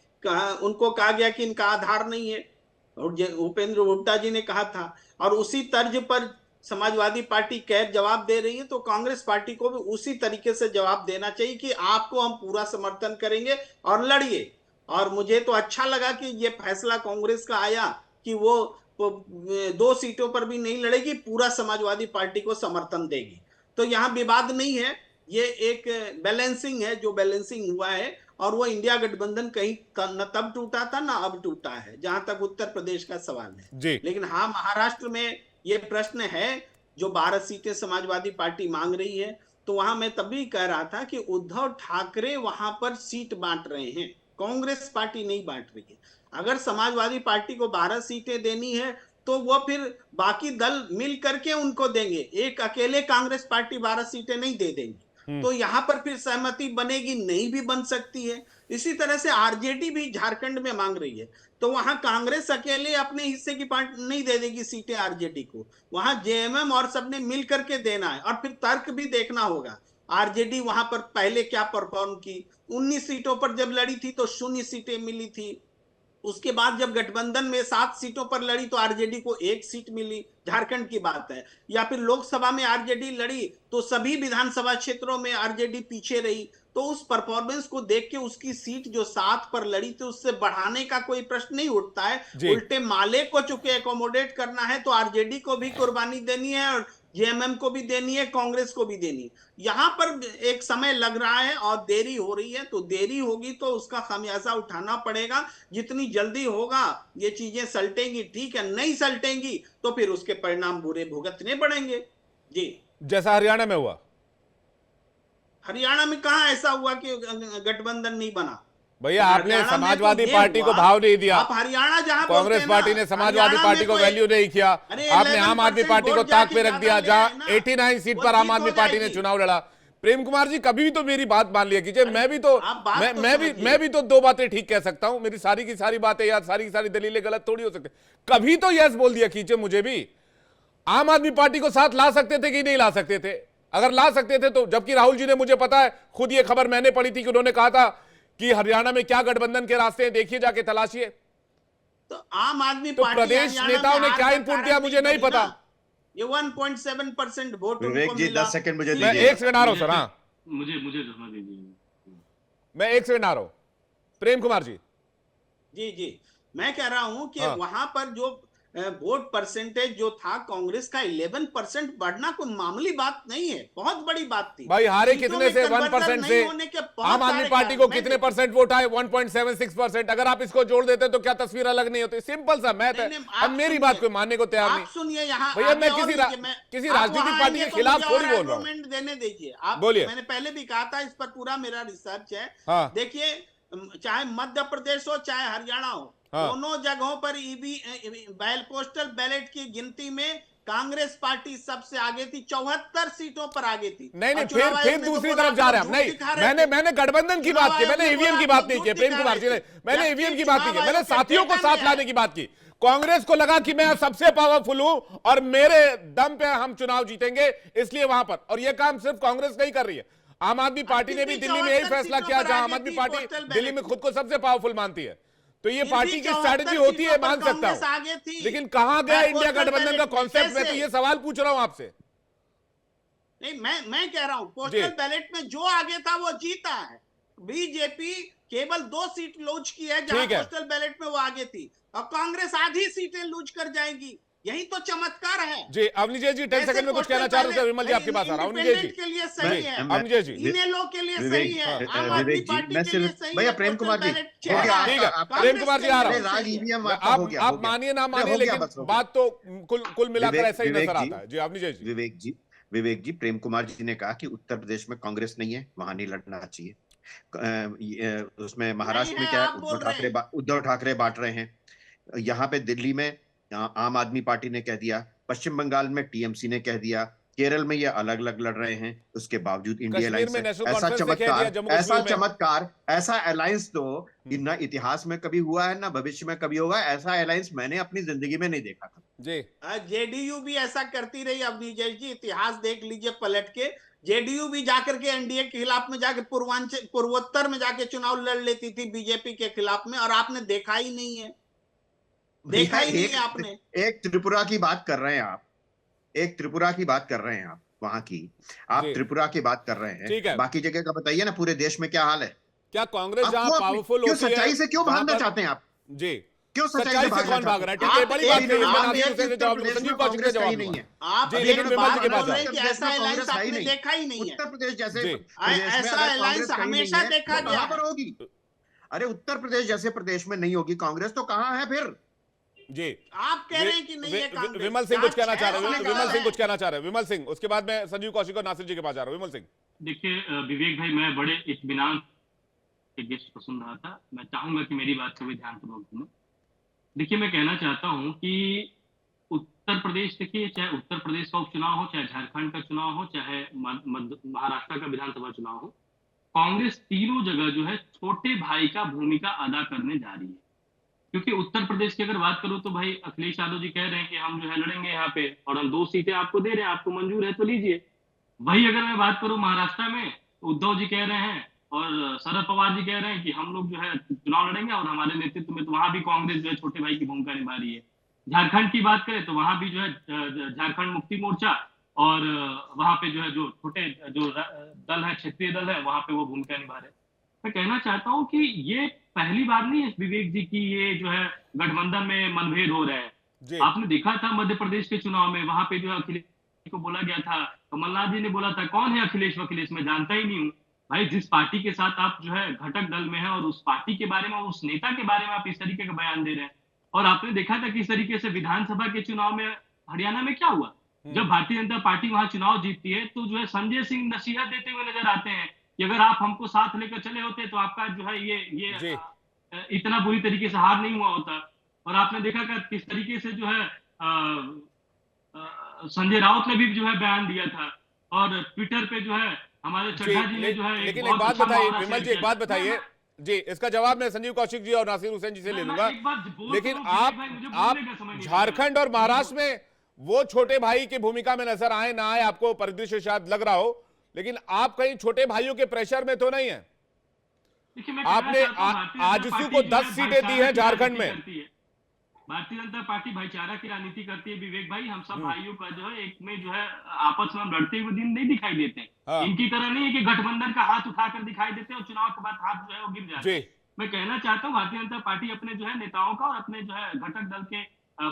उनको कहा गया कि इनका आधार नहीं है, और भूपेंद्र हुड्डा जी ने कहा था, और उसी तर्ज पर समाजवादी पार्टी कैर जवाब दे रही है, तो कांग्रेस पार्टी को भी उसी तरीके से जवाब देना चाहिए कि आपको हम पूरा समर्थन करेंगे और लड़िए। और मुझे तो अच्छा लगा कि ये फैसला कांग्रेस का आया कि वो 2 सीटों पर भी नहीं लड़ेगी, पूरा समाजवादी पार्टी को समर्थन देगी। तो यहाँ विवाद नहीं है, ये एक बैलेंसिंग है, जो बैलेंसिंग हुआ है, और वो इंडिया गठबंधन कहीं न तब टूटा था ना अब टूटा है, जहां तक उत्तर प्रदेश का सवाल है। लेकिन हाँ, महाराष्ट्र में ये प्रश्न है, जो 12 सीटें समाजवादी पार्टी मांग रही है, तो वहां मैं तभी कह रहा था कि उद्धव ठाकरे वहां पर सीट बांट रहे हैं, कांग्रेस पार्टी नहीं बांट रही है। अगर समाजवादी पार्टी को 12 सीटें देनी है तो वो फिर बाकी दल मिल करके उनको देंगे, एक अकेले कांग्रेस पार्टी 12 सीटें नहीं दे देंगी। तो यहां पर फिर सहमति बनेगी, नहीं भी बन सकती है। इसी तरह से आरजेडी भी झारखंड में मांग रही है, तो वहां कांग्रेस अकेले अपने हिस्से की पार्टी नहीं दे देगी सीटें आरजेडी को, वहां जेएमएम और सबने मिल करके देना है। और फिर तर्क भी देखना होगा, आरजेडी वहां पर पहले क्या परफॉर्म की, 19 सीटों पर जब लड़ी थी तो 0 सीटें मिली थी, उसके बाद जब गठबंधन में 7 सीटों पर लड़ी तो आरजेडी को 1 सीट मिली, झारखंड की बात है। या फिर लोकसभा में आरजेडी लड़ी तो सभी विधानसभा क्षेत्रों में आरजेडी पीछे रही, तो उस परफॉर्मेंस को देख के उसकी सीट जो 7 पर लड़ी थी उससे बढ़ाने का कोई प्रश्न नहीं उठता है। उल्टे माले को चूंकि एकोमोडेट करना है तो आरजेडी को भी कुर्बानी देनी है और जेएमएम को भी देनी है, कांग्रेस को भी देनी है। यहां पर एक समय लग रहा है और देरी हो रही है, तो देरी होगी तो उसका खामियाजा उठाना पड़ेगा। जितनी जल्दी होगा ये चीजें सलटेंगी ठीक है, नहीं सलटेंगी तो फिर उसके परिणाम बुरे भुगतने पड़ेंगे। जी, जैसा हरियाणा में हुआ। हरियाणा में कहां ऐसा हुआ कि गठबंधन नहीं बना? भैया आपने समाजवादी पार्टी को भाव नहीं दिया, आप हरियाणा जहां कांग्रेस पार्टी ने समाजवादी पार्टी को वैल्यू नहीं किया, आपने आम आदमी पार्टी को ताक पे रख दिया, जहां 89 सीट पर आम आदमी पार्टी ने चुनाव लड़ा। प्रेम कुमार जी कभी भी तो मेरी बात मान लिया कीजिए, मैं भी तो 2 बातें ठीक कह सकता हूं, मेरी सारी की सारी बातें या सारी की सारी दलीलें गलत थोड़ी हो सकती, कभी तो यस बोल दिया कीजिए मुझे भी। आम आदमी पार्टी को साथ ला सकते थे कि नहीं ला सकते थे? अगर ला सकते थे तो, जबकि राहुल जी ने, मुझे पता है खुद ये खबर मैंने पढ़ी थी कि उन्होंने कहा था कि हरियाणा में क्या गठबंधन के रास्ते हैं, देखिए जाके तलाशिए। तो आम आदमी तो प्रदेश नेताओं ने क्या इनपुट दिया मुझे नहीं पता। ये 1.7% वोट विवेक उनको जी मिला। 10 सेकंड मुझे मैं दीजिए। एक सेकंड आ रहा हूं सर। हाँ, मुझे समझ दीजिए। मैं एक सेकंड आ रहा हूं। प्रेम कुमार जी। जी मैं कह रहा हूं कि हाँ। वहां पर जो वोट परसेंटेज जो था कांग्रेस का 11% बढ़ना कोई मामूली बात नहीं है, बहुत बड़ी बात थी भाई हारे सीटों कितने में से? कन्वर्जन 1% नहीं से। होने के बहुत आम आदमी सारे पार्टी कारण। को मैं कितने देखिए, परसेंट वोट आए? 1.76%। अगर आप इसको जोड़ देते तो क्या तस्वीर अलग नहीं होती? सिंपल सा मैथ है। नहीं, अब मेरी सुनिए, बात कोई मानने को तैयार आप नहीं। सुनिए यहाँ भैया मैं आगे और लीजिए, मैं किसी आप राजनीतिक वहां पार्टी आएंगे के तो खिलाफ मुझे थोड़ी और बोल रहा हूं। आर्गुमेंट देने दीजिए आप। बोलिए। मैंने पहले भी कहा था, इस पर पूरा मेरा रिसर्च है। हाँ। देखिए, चाहे मध्य प्रदेश हो चाहे हरियाणा हो, हाँ। दोनों जगहों पर पोस्टल बैलेट की गिनती में कांग्रेस पार्टी सबसे आगे थी, 74 सीटों पर आगे थी। नहीं और फिर चुनाव आयोग ने तो दूसरी बोला तरफ जा आप रहे हैं हम। लोग नहीं, झूठ दिखा रहे थे। मैंने गठबंधन की बात की, मैंने ईवीएम की बात नहीं की। प्रेम कुमार जी ने, मैंने ईवीएम की बात नहीं की, मैंने साथियों को साथ लाने की बात की। कांग्रेस को लगा कि मैं सबसे पावरफुल हूं और मेरे दम पे हम चुनाव जीतेंगे, इसलिए वहां पर। और यह काम सिर्फ कांग्रेस नहीं कर रही है, आम आदमी पार्टी ने भी दिल्ली में यही फैसला किया, जहां आम आदमी पार्टी दिल्ली में खुद को सबसे पावरफुल मानती है। तो ये पार्टी की स्ट्रैटेजी होती है, मान सकता हूं, लेकिन कहां गया इंडिया गठबंधन का कॉन्सेप्ट? मैं तो ये सवाल पूछ रहा हूं आपसे। नहीं, मैं कह रहा हूं पोस्टल बैलेट में जो आगे था वो जीता है। बीजेपी केवल 2 सीट लूज की है जहां पोस्टल बैलेट में वो आगे थी, और कांग्रेस आधी सीटें लूज कर जाएगी। यही तो चमत्कार है। जी अवनीश जी 10 सेकंड में कुछ कहना चाह रहे थे। विमल जी आपके पास आ रहा हूं। अवनीश जी के लिए सही है, अवनीश जी इनेलो के लिए सही है, आम आदमी विवेक जी, पार्टी मैं के लिए सिर्फ सही है। भैया प्रेम कुमार जी, ठीक है, प्रेम कुमार जी आ रहा हूं। राज ईवीएम आपका हो गया, आप मानिए ना मानिए, लेकिन बात तो कुल मिलाकर ऐसा ही नजर आता है। जी अवनीश जी। विवेक जी, प्रेम कुमार जी ने कहा कि उत्तर प्रदेश में कांग्रेस नहीं है, वहां नहीं लड़ना चाहिए। उसमें महाराष्ट्र में क्या है, उद्धव ठाकरे बांट रहे हैं। यहाँ पे दिल्ली में आम आदमी पार्टी ने कह दिया, पश्चिम बंगाल में टीएमसी ने कह दिया, केरल में ये अलग अलग लड़ रहे हैं, उसके बावजूद इंडिया अलायंस है। ऐसा चमत्कार, ऐसा अलायंस तो ना इतिहास में कभी हुआ है, ना भविष्य में कभी होगा। ऐसा अलायंस मैंने अपनी जिंदगी में नहीं देखा था। जी जेडीयू भी ऐसा करती रही। अवनीश जी, इतिहास देख लीजिए पलट के, जेडीयू भी जाकर के एनडीए के खिलाफ में जाके पूर्वोत्तर में जाके चुनाव लड़ लेती थी बीजेपी के खिलाफ में, और आपने देखा ही नहीं है। देखा ही नहीं है आपने। एक त्रिपुरा की बात कर रहे हैं आप, एक त्रिपुरा की बात कर रहे हैं आप, वहां की आप त्रिपुरा की बात कर रहे हैं, बाकी जगह का बताइए ना, पूरे देश में क्या हाल है? क्या कांग्रेस जहां पावरफुल होती है, सच्चाई से क्यों भागना चाहते हैं आप? जी क्यों सच्चाई से कौन भाग रहा है? ठीक है, बड़ी बात कही है। संजीव कौशिक का जवाब नहीं है। आप जी, लेकिन विमल जी के पास ऐसा अलायंस आपने देखा ही नहीं है। उत्तर प्रदेश जैसे ऐसा अलायंस हमेशा देखा गया पर होगी। अरे उत्तर प्रदेश जैसे प्रदेश में नहीं होगी कांग्रेस, तो कहां है फिर? जी आप कह रहे हैं कि नहीं है कांग्रेस। विमल सिंह कुछ कहना चाह रहे हैं। विमल सिंह कुछ कहना चाह रहे हैं। विमल सिंह, उसके बाद मैं संजीव कौशिक और नासिर जी के पास जा रहा हूं। विमल सिंह। देखिए विवेक भाई, मैं बड़े इत्मीनान के गेस्ट को सुन रहा था। मैं चाहूंगा कि मेरी बात को भी ध्यानपूर्वक सुनो। देखिए, मैं कहना चाहता हूं कि उत्तर प्रदेश, देखिए चाहे उत्तर प्रदेश का उपचुनाव हो, चाहे झारखंड का चुनाव हो, चाहे महाराष्ट्र का विधानसभा चुनाव हो, कांग्रेस तीनों जगह जो है छोटे भाई का भूमिका अदा करने जा रही है। क्योंकि उत्तर प्रदेश की अगर बात करूं तो भाई अखिलेश यादव जी कह रहे हैं कि हम जो है लड़ेंगे यहाँ पे, और हम 2 सीटें आपको दे रहे हैं, आपको मंजूर है तो लीजिए। वही अगर मैं बात करूं महाराष्ट्र में, उद्धव जी कह रहे हैं और शरद पवार जी कह रहे हैं कि हम लोग जो है चुनाव लड़ेंगे, और हमारे नेतृत्व में तो वहां भी कांग्रेस जो है छोटे भाई की भूमिका निभा रही है। झारखंड की बात करें तो वहां भी जो है झारखंड मुक्ति मोर्चा, और वहां पे जो है जो छोटे जो दल है, क्षेत्रीय दल है, वहां पे वो भूमिका निभा रहे हैं। मैं कहना चाहता हूं कि ये पहली बार नहीं है विवेक जी की ये जो है गठबंधन में मनभेद हो रहा है। आपने देखा था मध्य प्रदेश के चुनाव में, वहां पे जो अखिलेश को बोला गया था, कमलनाथ जी ने बोला था कौन है अखिलेश वखिलेश, मैं जानता ही नहीं हूं। भाई जिस पार्टी के साथ आप जो है घटक दल में है, और उस पार्टी के बारे में, उस नेता के बारे में आप इस तरीके का बयान दे रहे हैं। और आपने देखा था किस तरीके से विधानसभा के चुनाव में हरियाणा में क्या हुआ, जब भारतीय जनता पार्टी वहां चुनाव जीतती है तो जो है संजय सिंह नसीहत देते हुए नजर आते हैं कि अगर आप हमको साथ लेकर चले होते तो आपका जो है ये इतना बुरी तरीके से हार नहीं हुआ होता। और आपने देखा कि किस तरीके से जो है संजय राउत ने भी जो है बयान दिया था, और ट्विटर पे जो है हमारे चड्ढा जी ने जो है, लेकिन एक बात बताइए विमल जी, एक बात बताइए जी, इसका जवाब मैं संजीव कौशिक जी और नासिर हुसैन जी से ले लूंगा। लेकिन आप झारखंड और महाराष्ट्र में वो छोटे भाई की भूमिका में नजर आए ना आए, आपको परिदृश्य शायद लग रहा हो, लेकिन आप कहीं छोटे भाइयों के प्रेशर में तो नहीं है। आपने आजसू को 10 सीटें दी हैं झारखंड में। भारतीय जनता पार्टी भाईचारा की राजनीति करती है विवेक भाई। हम सब भाइयों का जो है एक में जो है आपस में हम लड़ते हुए दिन नहीं दिखाई देते। हाँ। इनकी तरह नहीं है कि गठबंधन का हाथ उठाकर दिखाई देते हैं और चुनाव के बाद हाथ जो है वो गिर जाते हैं। मैं कहना चाहता हूँ भारतीय जनता पार्टी अपने जो है नेताओं का और अपने जो है घटक दल के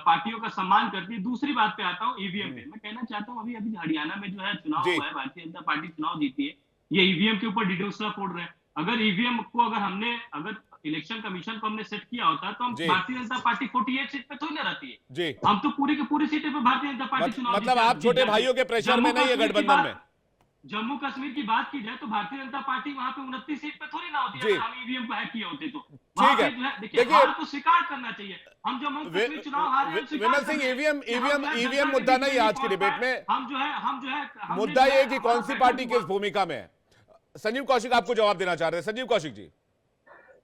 पार्टियों का सम्मान करती है। दूसरी बात पे आता हूँ ईवीएम पे। मैं कहना चाहता हूँ अभी हरियाणा में जो है चुनाव हुआ है, भारतीय जनता पार्टी चुनाव जीती है, ये ईवीएम के ऊपर डिडोसा फोड़ रहे हैं। अगर ईवीएम को अगर इलेक्शन कमीशन को हमने सेट किया होता तो हम भारतीय जनता पार्टी 48 सीट पे थोड़ी ना रहती है जी। हम तो पूरी की पूरी सीटें पे भारतीय जनता पार्टी चुनाव मतलब आप छोटे भाइयों के प्रेशर में नहीं है गठबंधन में। जम्मू कश्मीर की बात की जाए तो भारतीय जनता पार्टी वहां पे 29 सीट पे थोड़ी ना होती है। अगर हम ईवीएम को हैक किए होते तो ठीक है। देखिए हार को स्वीकार करना चाहिए। हम जम्मू कश्मीर चुनाव हारे, विमल सिंह, ईवीएम मुद्दा नहीं आज की डिबेट में। हम जो है मुद्दा ये कि कौन सी पार्टी किस भूमिका में है। संजीव कौशिक आपको जवाब देना चाह रहे हैं। संजीव कौशिक जी।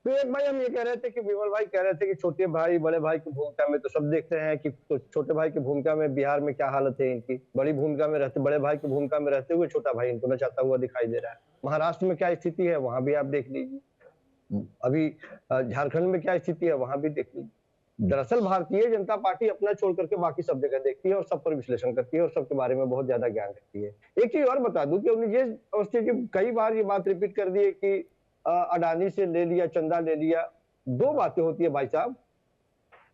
विवेक भाई, हम ये कह रहे थे कि विमल भाई कह रहे थे कि छोटे भाई बड़े भाई की भूमिका में तो सब देख रहे हैं कि तो छोटे भाई की भूमिका में बिहार में क्या हालत है इनकी। बड़ी भूमिका में रहते, बड़े भाई की भूमिका में रहते हुए छोटा भाई इनको नचाता हुआ दिखाई दे रहा है। महाराष्ट्र में क्या स्थिति है वहां भी आप देख लीजिए, अभी झारखंड में क्या स्थिति है वहां भी देख लीजिए। दरअसल भारतीय जनता पार्टी अपना छोड़ करके बाकी सब जगह देखती है और सब पर विश्लेषण करती है और सबके बारे में बहुत ज्यादा ज्ञान रखती है। एक चीज और बता दूं कि उन्होंने कई बार ये बात रिपीट कर दी है कि अडानी से ले लिया, चंदा ले लिया। दो बातें होती है भाई साहब,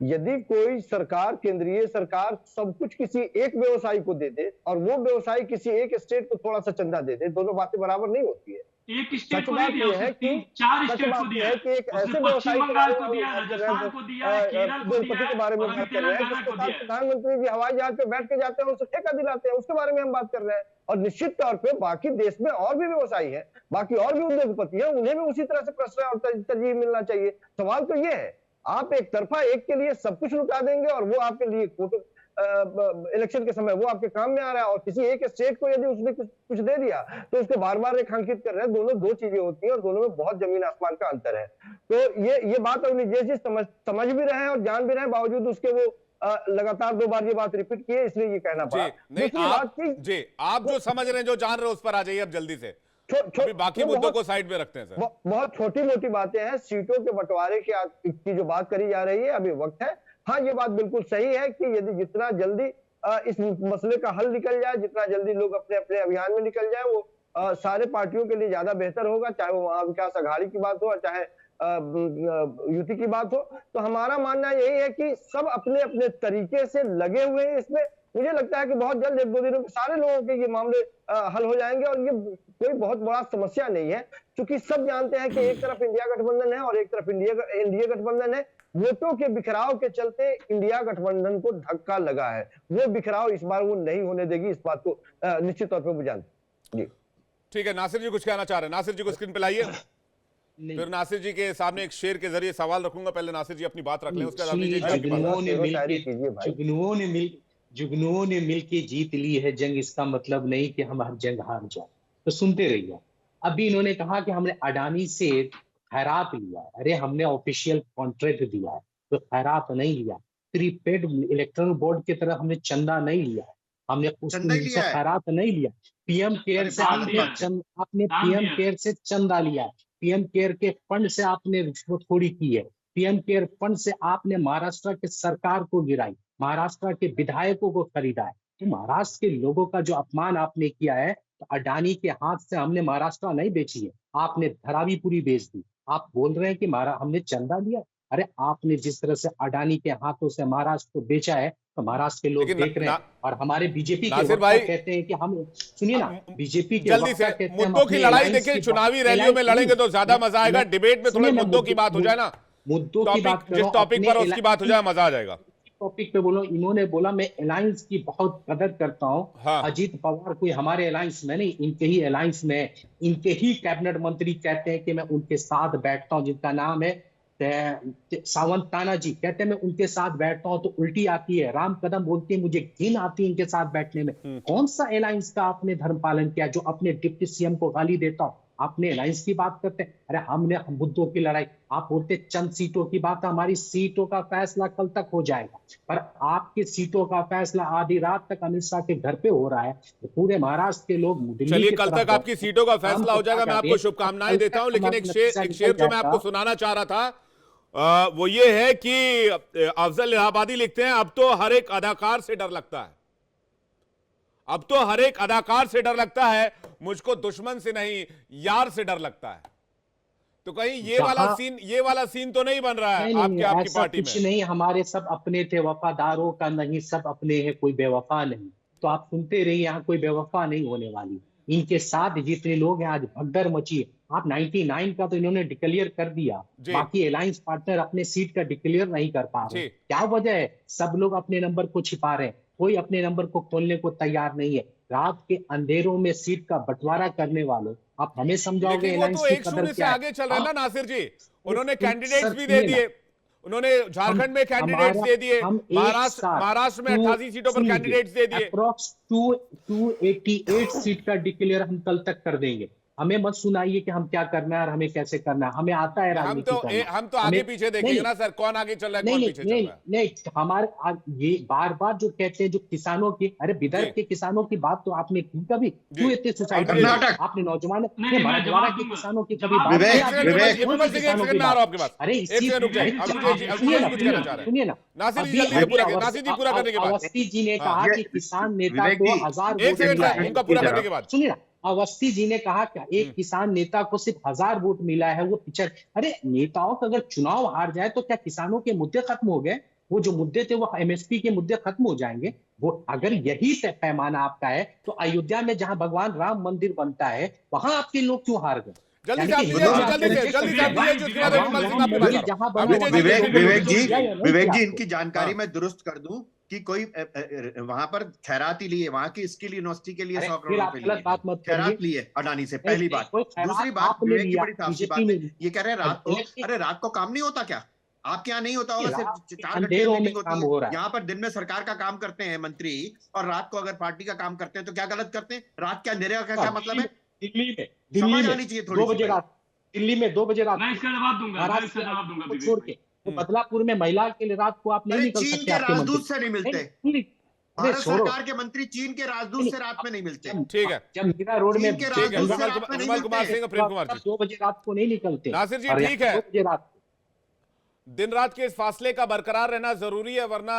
यदि कोई सरकार, केंद्रीय सरकार सब कुछ किसी एक व्यवसायी को दे दे और वो व्यवसायी किसी एक स्टेट को थोड़ा सा चंदा दे दे, दोनों बातें बराबर नहीं होती है। एक स्टेट को बात नहीं दिया, यह है कि 4 स्टेट को दिया है कि एक ऐसे पश्चिम व्यवसायी बंगाल को दिया, राजस्थान को दिया, केरल को दिया के बारे में और बात कर रहे हैं, तेलंगाना को दिया। प्रधानमंत्री जी हवाई जहाज पे बैठ के जाते हैं, उसे ठेका दिलाते हैं, उसके बारे में हम बात कर रहे हैं। और निश्चित तौर पे बाकी देश में और भी व्यवसायी है, बाकी और भी उद्योगपति है, उन्हें भी उसी तरह से प्रश्रय और तरजीह मिलना चाहिए। सवाल तो ये है, आप एक तरफा एक के लिए सब कुछ लुटा देंगे और वो आपके लिए इलेक्शन के समय वो आपके काम में आ रहा है, और किसी एक स्टेट को यदि उसने कुछ दे दिया तो उसको बार बार रेखांकित कर रहे हैं। दोनों दो चीजें होती हैं और दोनों में बहुत जमीन आसमान का अंतर है। तो ये बात अवनीश जी समझ भी रहे हैं और जान भी रहे हैं, बावजूद उसके वो लगातार 2 बार ये बात रिपीट की है, इसलिए ये कहना पड़ा। आप जो समझ रहे हैं, जो जान रहे हैं, उस पर आ जाइए अब जल्दी से। बाकी मुद्दों को साइड में रखते हैं सर। बहुत छोटी मोटी बातें हैं। सीटों के बंटवारे की जो बात करी जा रही है, अभी वक्त है। हाँ, ये बात बिल्कुल सही है कि यदि जितना जल्दी इस मसले का हल निकल जाए, जितना जल्दी लोग अपने अपने अभियान में निकल जाए, वो सारे पार्टियों के लिए ज्यादा बेहतर होगा। चाहे वो महाविकास अघाड़ी की बात हो, चाहे युति की बात हो। तो हमारा मानना यही है कि सब अपने अपने तरीके से लगे हुए हैं इसमें। मुझे लगता है कि बहुत जल्द 1-2 दिनों में सारे लोगों के ये मामले हल हो जाएंगे और ये कोई बहुत बड़ा समस्या नहीं है, क्योंकि सब जानते हैं कि एक तरफ इंडिया गठबंधन है और एक तरफ एनडीए गठबंधन है। वोटों के बिखराव के चलते इंडिया गठबंधन को धक्का लगा है। वो बिखराव इस बार वो नहीं होने देगी, इस बात को निश्चित तौर पर वो जानते हैं। ठीक है, नासिर जी कुछ कहना चाह रहे हैं। नासिर जी को स्क्रीन पे लाइए। फिर नासिर जी के सामने एक शेर के जरिए सवाल रखूंगा। पहले नासिर जी अपनी बात रख लें, उसके बाद जुगनुओं ने मिलके जीत ली है जंग, इसका मतलब नहीं कि हम हर जंग हार जाए। तो सुनते रहिए। अभी इन्होंने कहा कि हमने अडानी से खैरात लिया। अरे हमने ऑफिशियल कॉन्ट्रैक्ट दिया है, तो खैरात नहीं लिया। प्रीपेड इलेक्ट्रॉनिक बोर्ड की तरह हमने चंदा नहीं लिया, हमने उससे खैरात नहीं लिया। पीएम केयर से आपने पीएम केयर से चंदा लिया है, पीएम केयर के फंड से आपने रिश्वतखोरी की है, पीएम केयर फंड से आपने महाराष्ट्र के सरकार को गिराई, महाराष्ट्र के विधायकों को खरीदा है। तो महाराष्ट्र के लोगों का जो अपमान आपने किया है, तो अडानी के हाथ से हमने महाराष्ट्र नहीं बेची है, आपने धरावी पूरी बेच दी। आप बोल रहे हैं कि हमने चंदा लिया। अरे आपने जिस तरह से अडानी के हाथों से महाराष्ट्र को बेचा है, तो महाराष्ट्र के लोग देख रहे हैं। और हमारे बीजेपी के वक्ता कहते हैं कि हम, सुनिए ना, बीजेपी के जल्दी से मुद्दों की लड़ाई देखिए, चुनावी रैलियों में लड़ेंगे तो ज्यादा मजा आएगा। डिबेट में थोड़े मुद्दों की बात हो जाए ना, मुद्दों की बात, जिस टॉपिक पर उसकी बात हो जाए, मजा आ जाएगा। टॉपिक पे बोलो। इन्होंने बोला मैं अलायंस की बहुत कदर करता हूँ। हाँ। अजीत पवार कोई हमारे अलायंस में नहीं, इनके ही अलायंस में, इनके ही कैबिनेट मंत्री कहते हैं कि मैं उनके साथ बैठता हूँ, जिनका नाम है सावंत ताना जी, कहते हैं मैं उनके साथ बैठता हूँ तो उल्टी आती है। राम कदम बोलती है मुझे घिन आती है इनके साथ बैठने में। कौन सा अलायंस का आपने धर्म पालन किया जो अपने डिप्टी सीएम को गाली देता हूँ? आपने अलायंस की बात करते हैं। अरे हमने मुद्दों की लड़ाई, आप बोलते चंद सीटों की बात, हमारी सीटों का फैसला कल तक हो जाएगा, पर आपकी सीटों का फैसला आधी रात तक अमित शाह के घर पे हो रहा है। तो पूरे महाराष्ट्र के लोग, चलिए कल तक आपकी सीटों का फैसला हो जाएगा। मैं आपको शुभकामनाएं देता हूं, लेकिन एक शेर जो मैं आपको सुनाना चाह रहा था वो ये है कि अफजल इलाहाबादी लिखते हैं, अब तो हर एक अदाकार से डर लगता है, अब तो हर एक अदाकार से डर लगता है, मुझको दुश्मन से नहीं यार से डर लगता है। तो कहीं ये वाला सीन तो नहीं बन रहा है नहीं, आपकी ऐसा पार्टी कुछ में? नहीं, हमारे सब अपने थे, वफादारों का नहीं, सब अपने हैं, कोई बेवफा नहीं। तो आप सुनते रहिए, यहाँ कोई बेवफा नहीं होने वाली। इनके साथ जितने लोग हैं, आज भगदड़ मची है। आप 99 का तो इन्होंने डिक्लेयर कर दिया, जी। बाकी अलायंस पार्टनर अपने सीट का डिक्लेयर नहीं कर पा रहे। जी। क्या वजह है? सब लोग अपने नंबर को छिपा रहे हैं, कोई अपने नंबर को खोलने को तैयार नहीं है। रात के अंधेरों में सीट का बंटवारा करने वालों, आप हमें समझाओगे लेकिन वो अलायंस तो की 1-0 कदर से क्या है? आगे चल रहे हैं ना नासिर जी, उन्होंने सर, कैंडिडेट्स भी दे सुनिए ना। दिए, उन्होंने झारखंड में कैंडिडेट्स दे दिए, हम एक महाराष्ट्र में 88 सीटों पर कैंडिडेट्स दे दिए। अप्रॉक्स 288 सीट का डिक्लेयर हम कल तक कर देंगे। हमें मत सुनाइए कि हम क्या करना है और हमें कैसे करना है, हमें आता है राजनीति करना। हम तो आगे पीछे देखेंगे ना सर, कौन आगे चल रहा है, कौन पीछे चल रहा है। नहीं, हमारे ये बार बार जो कहते हैं, जो किसानों की, अरे विदर्भ के किसानों की बात तो आपने की कभी? क्यों इतने सुसाइड? कर्नाटक। आपने नौजवान नहीं, मैं मराठवाड़ा जवाब के दूंगा। किसानों की कभी जवाब बात विवेक, नहीं? आप विवेक, कौन से किसानों की बात? अरे पूरा करने के बाद अवस्थी जी ने कहा ये- कि किसान नेता विवेक को जी, 1000 एक वोट सेकंड मिला सर, है। उनका पूरा करने के बाद सुनिए ना, अवस्थी जी ने कहा कि एक किसान नेता को सिर्फ 1000 वोट मिला है, वो पिछड़। अरे नेताओं का अगर चुनाव हार जाए तो क्या किसानों के मुद्दे खत्म हो गए? वो जो मुद्दे थे वो एमएसपी के मुद्दे खत्म हो जाएंगे? वो अगर यही पैमाना आपका है तो अयोध्या में जहां भगवान राम मंदिर बनता है, वहां आपके लोग क्यों हार गए? जल्दी से यानी आप कि दीजिए, हिंदू जल्दी से राष्ट्र जल्दी से आप दीजिए, उसके बाद विमल सिंह आपके पास आ रहा हूं। जहां आप बना दीजिए, वहां जल्दी विवेक से। विवेक जी, किया या नहीं विवेक किया जी, आपको? इनकी जानकारी हाँ। मैं दुरुस्त कर दूं कि कोई वहां पर खैरात ही लिए, वहां की स्किल यूनिवर्सिटी के लिए अरे 100 फिर करोड़ आप रुपए गलत लिए, बात मत करिए। खैरात लिए अडानी से, नहीं, पहली नहीं, बात। कोई खैरात दूसरी बात, आपने विवेक की लिया, बड़ी साफ सी बीजेपी बात है, ने। ये कह रहे हैं रात को, इलेक्ट्रिक अरे रात को काम नहीं होता क्या? आपके यहाँ नहीं होता होगा? सिर्फ रात के 4 घंटे अंधेरों में मीटिंग होती काम है। हो रहा है। यहाँ पर दिन में सरकार का काम करते हैं मंत्री, और रात को अगर पार्टी का काम करते हैं तो क्या गलत करते हैं? रात के अंधेरे का क्या मतलब है? दिल्ली समझ में आनी चाहिए थोड़ी 2 बजे सी। रात, दिल्ली में 2 बजे रात मैं इसका जवाब दूंगा, मैं महाराष्ट्र इसका जवाब दूंगा को विवेक छोड़ भाई। के, तो बदलापुर में महिला के लिए रात को आप नहीं अरे निकल चीन सकते के आपके राजदूत मंत्री। से नहीं मिलते, नहीं, अरे भारत छोड़ो। सरकार के मंत्री चीन के राजदूत से रात में नहीं मिलते। ठीक है, जब मीरा रोड में चीन के ठीक है, राजदूत से विमल रात में नहीं विमल कुमार मिलते। सिंह और प्रेम कुमार जी। 2 बजे रात को नहीं निकलते। नासिर जी, और ठीक है। 2 बजे रात को। दिन रात के इस फासले का बरकरार रहना जरूरी है, वरना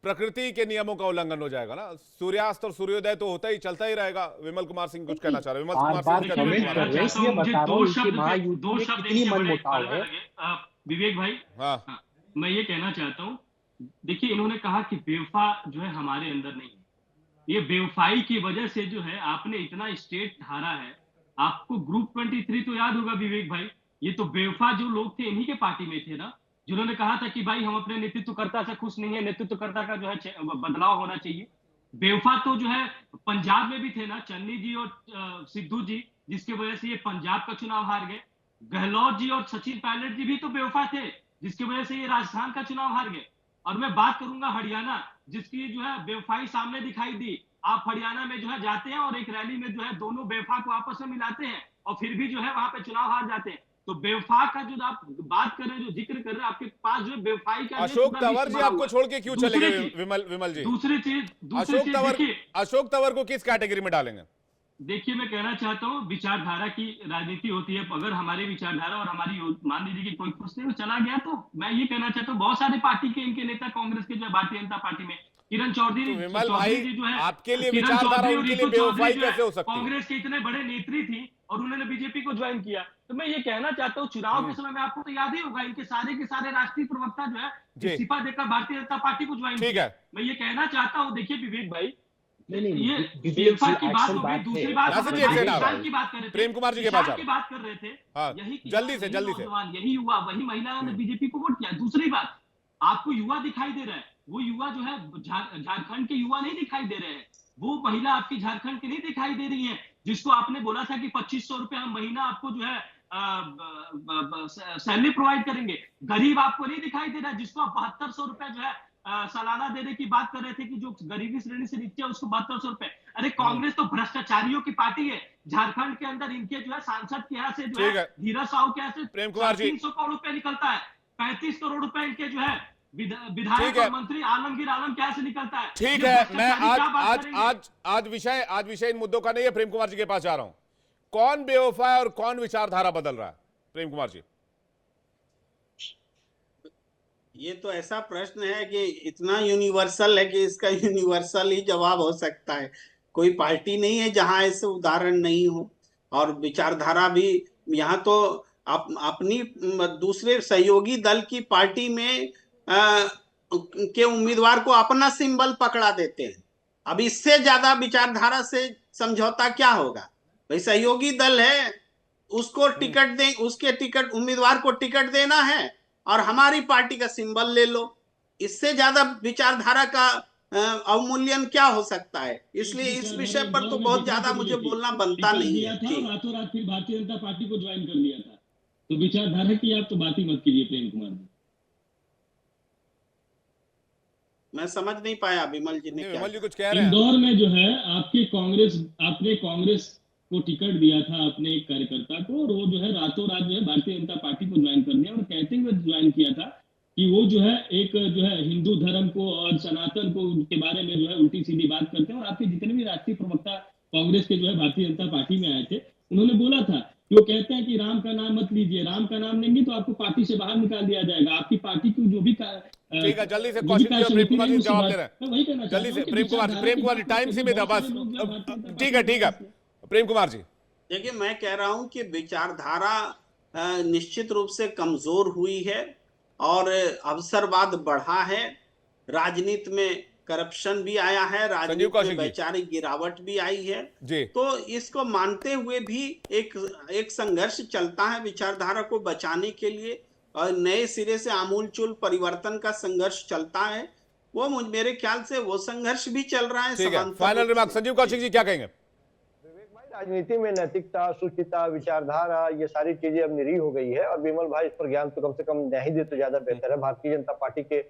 प्रकृति के नियमों का उल्लंघन हो जाएगा ना। सूर्यास्त और सूर्योदय तो होता ही, चलता ही रहेगा। विमल कुमार सिंह कुछ कहना चाह रहे हैं। विमल कुमार बार सिंह बार कहते हैं, कमेंट कर कुमार रहे हैं, इसलिए मुझे बता रहा दो हूँ कि शब्द महायुद्ध दो में शब्द कितनी इनके बड़े मनमुटाव कड़वे है। लगे। विवेक भाई, हाँ, मैं ये कहना चाहता हूँ, देखिए इन्होंने कहा कि बेवफा जो है हमारे अंदर नहीं है। ये बेवफाई की वजह से जो है आपने इतना स्टेट हारा है। आपको ग्रुप 23 तो याद होगा विवेक भाई, ये तो बेवफा जो लोग थे इन्हीं के पार्टी में थे ना, जिन्होंने कहा था कि भाई हम अपने नेतृत्वकर्ता से खुश नहीं है, नेतृत्वकर्ता का जो है बदलाव होना चाहिए। बेवफा तो जो है पंजाब में भी थे ना, चन्नी जी और सिद्धू जी, जिसकी वजह से ये पंजाब का चुनाव हार गए। गहलोत जी और सचिन पायलट जी भी तो बेवफा थे, जिसकी वजह से ये राजस्थान का चुनाव हार गए। और मैं बात करूंगा हरियाणा, जिसकी जो है बेवफाई सामने दिखाई दी। आप हरियाणा में जो है जाते हैं और एक रैली में जो है दोनों बेवफा को आपस में मिलाते हैं और फिर भी जो है वहां पे चुनाव हार जाते हैं। तो बेवफा का जो आप बात कर रहे हैं, जो जिक्र कर रहे हैं, आपके पास जो है बेवफाई का अशोक तंवर जी आपको छोड़ के क्यों चले गए? विमल जी, दूसरी चीज देखिए, अशोक तंवर को किस कैटेगरी में डालेंगे? देखिए मैं कहना चाहता हूँ, विचारधारा की राजनीति होती है। अगर हमारी विचारधारा और हमारी मान लीजिए कि कोई खुश नहीं चला गया, तो मैं ये कहना चाहता हूँ बहुत सारे पार्टी के इनके नेता कांग्रेस के जो है भारतीय जनता पार्टी में किरण चौधरी, तो विमल भाई, जी जो है आपके लिए किरण विचारधारा चौधरी और उनके रितु लिए बेवफाई चौधरी जो है कैसे हो सकती है? कांग्रेस के इतने बड़े नेत्री थी और उन्होंने बीजेपी को ज्वाइन किया। तो मैं ये कहना चाहता हूँ, चुनाव के समय में आपको तो याद ही होगा, इनके सारे राष्ट्रीय प्रवक्ता जो है जी। इस्तीफा देकर भारतीय जनता पार्टी को ज्वाइन ठीक किया। है। मैं ये कहना चाहता हूँ, देखिए विवेक भाई, नहीं, ये विवेक बेवफा जी, की बात एक्शन हो गई। बात दूसरी है। बात नासिर हम जी, एक सेकंड आप। किसान की बात कर रहे थे, प्रेम कुमार जी के किसान पास की आप। बात कर रहे थे। हाँ, यही किसान, जल्दी से, यही जल्दी से। नौजवान, यही युवा, वही महिलाओं ने बीजेपी को वोट किया। दूसरी बात, आपको युवा दिखाई दे रहा है, वो युवा जो है झारखंड के युवा नहीं दिखाई दे रहे हैं। वो महिला आपकी झारखंड की नहीं दिखाई दे रही है, जिसको आपने बोला था कि 2500 रुपए हम महीना आपको जो है सैलरी प्रोवाइड करेंगे। गरीब आपको नहीं दिखाई दे रहा है, जिसको आप 7200 रुपए जो है सालाना देने की बात कर रहे थे, कि जो गरीबी श्रेणी से नीचे है उसको 7200 रुपए। अरे कांग्रेस तो भ्रष्टाचारियों की पार्टी है। झारखंड के अंदर इनके जो है सांसद के यहाँ से जो है धीरज साहू के यहाँ से प्रेम कुमार जी, 300 करोड़ रुपए निकलता है। 35 करोड़ रुपए इनके जो है विधायक और मंत्री आलमगीर आलम क्या से निकलता है। ठीक है। मैं आज विषय इन मुद्दों का नहीं है। प्रेम कुमार जी के पास जा रहा हूं। कौन बेवफा है और कौन विचारधारा बदल रहा है? प्रेम कुमार जी, ये तो ऐसा प्रश्न है कि इतना यूनिवर्सल है कि इसका यूनिवर्सल ही जवाब हो सकता है। कोई पार्टी नहीं है जहां ऐसे उदाहरण नहीं हो, और विचारधारा भी यहाँ तो अपनी दूसरे सहयोगी दल की पार्टी में के उम्मीदवार को अपना सिंबल पकड़ा देते हैं। अब इससे ज्यादा विचारधारा से समझौता क्या होगा? भाई सहयोगी दल है, उसको टिकट दे, उसके टिकट उम्मीदवार को टिकट देना है और हमारी पार्टी का सिंबल ले लो। इससे ज्यादा विचारधारा का अवमूल्यन क्या हो सकता है? इसलिए इस विषय पर तो बहुत ज्यादा मुझे बोलना बनता नहीं है। रातों रात फिर भारतीय जनता पार्टी को ज्वाइन कर लिया था, तो विचारधारा की आप तो बात ही मत कीजिए प्रेम कुमार जी। मैं समझ नहीं पाया विमल जी ने क्या। विमल जी कुछ कह रहे हैं। इंदौर में जो है आपने कांग्रेस को टिकट दिया था अपने एक कार्यकर्ता को, और वो जो है रातों रात जो है भारतीय जनता पार्टी को ज्वाइन कर लिया, और कहते हुए ज्वाइन किया था कि वो जो है एक जो है हिंदू धर्म को और सनातन को उनके बारे में जो है उल्टी सीधी बात करते हैं। और आपके जितने भी राष्ट्रीय प्रवक्ता कांग्रेस के जो है भारतीय जनता पार्टी में आए थे, उन्होंने बोला था कि वो कहते हैं कि राम का नाम मत लीजिए, राम का नाम लेंगे तो आपको पार्टी से बाहर निकाल दिया जाएगा। आपकी पार्टी की जो भी ठीक है, जल्दी से क्वेश्चन दिया, प्रेम कुमार जी जवाब दे रहे हैं। वही कहना जल्दी से प्रेम कुमार जी टाइम सीमित है बस। ठीक है प्रेम कुमार जी। देखिए, मैं कह रहा हूं कि विचारधारा निश्चित रूप से कमजोर हुई है और अवसरवाद बढ़ा है। राजनीति में करप्शन भी आया है, राजनीति में वैचारिक गिरावट भी आई है जी। तो इसको मानते हुए भी एक संघर्ष चलता है विचारधारा को बचाने के लिए, और नए सिरे से आमूलचूल परिवर्तन का संघर्ष चलता है। वो मेरे ख्याल से वो संघर्ष भी चल रहा है। ठीक है, फाइनल रिमार्क संजीव कौशिक जी क्या कहेंगे? राजनीति में नैतिकता, सुचिता, विचारधारा, ये सारी चीजें अब निरी हो गई है, और विमल भाई इस पर ज्ञान तो कम से कम नहीं दे तो ज्यादा बेहतर है। भारतीय जनता पार्टी के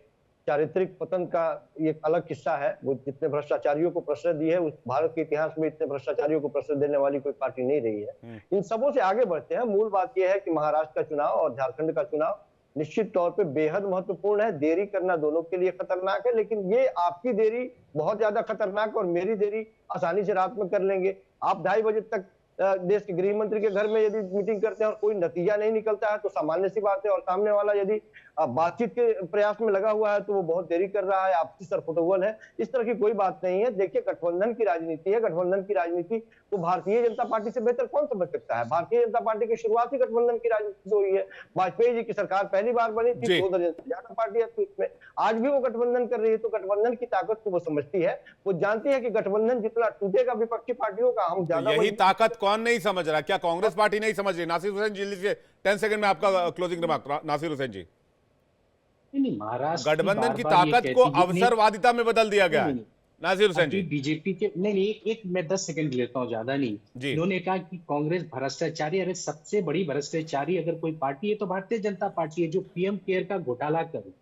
चारित्रिक पतन का एक अलग किस्सा है। वो जितने भ्रष्टाचारियों को प्रश्रय दी है, उस भारत के इतिहास में इतने भ्रष्टाचारियों को प्रश्रय देने वाली कोई पार्टी नहीं रही है। इन सबों से आगे बढ़ते हैं। मूल बात यह है कि महाराष्ट्र का चुनाव और झारखंड का चुनाव निश्चित तौर पे बेहद महत्वपूर्ण है। देरी करना दोनों के लिए खतरनाक है, लेकिन ये आपकी देरी बहुत ज्यादा खतरनाक और मेरी देरी आसानी से रात में कर लेंगे। आप 2:30 बजे तक देश के गृह मंत्री के घर में यदि मीटिंग करते हैं और कोई नतीजा नहीं निकलता है तो सामान्य सी बात है, और सामने वाला यदि बातचीत के प्रयास में लगा हुआ है तो वो बहुत देरी कर रहा है, आपसी सरफुटबल है। इस तरह की कोई बात नहीं है। देखिए, गठबंधन की राजनीति है। गठबंधन की राजनीति तो भारतीय जनता पार्टी से बेहतर कौन समझ सकता है? भारतीय जनता पार्टी की शुरुआत ही गठबंधन की राजनीति हुई है। वाजपेयी जी की सरकार पहली बार बनी थी, 2 दर्जन से ज्यादा पार्टियां थी उसमें। आज भी वो गठबंधन कर रही है, तो गठबंधन की ताकत को वो समझती है। वो जानती है कि गठबंधन जितना टूटेगा विपक्षी पार्टियों का, हम ज्यादा। यही ताकत कौन नहीं समझ रहा? क्या कांग्रेस पार्टी नहीं समझ रही? नासिर हुसैन जी से 10 सेकंड में आपका क्लोजिंग रिमार्क। नासिर हुसैन जी, महाराष्ट्र गठबंधन की ताकत को अवसरवादिता में बदल दिया गया है। नासिर हुसैन जी, बीजेपी के नहीं, मैं 10 सेकंड लेता हूँ, ज्यादा नहीं। इन्होंने कहा कि कांग्रेस भ्रष्टाचारी। अरे सबसे बड़ी भ्रष्टाचारी अगर कोई पार्टी है तो भारतीय जनता पार्टी है, जो पीएम केयर का घोटाला करे।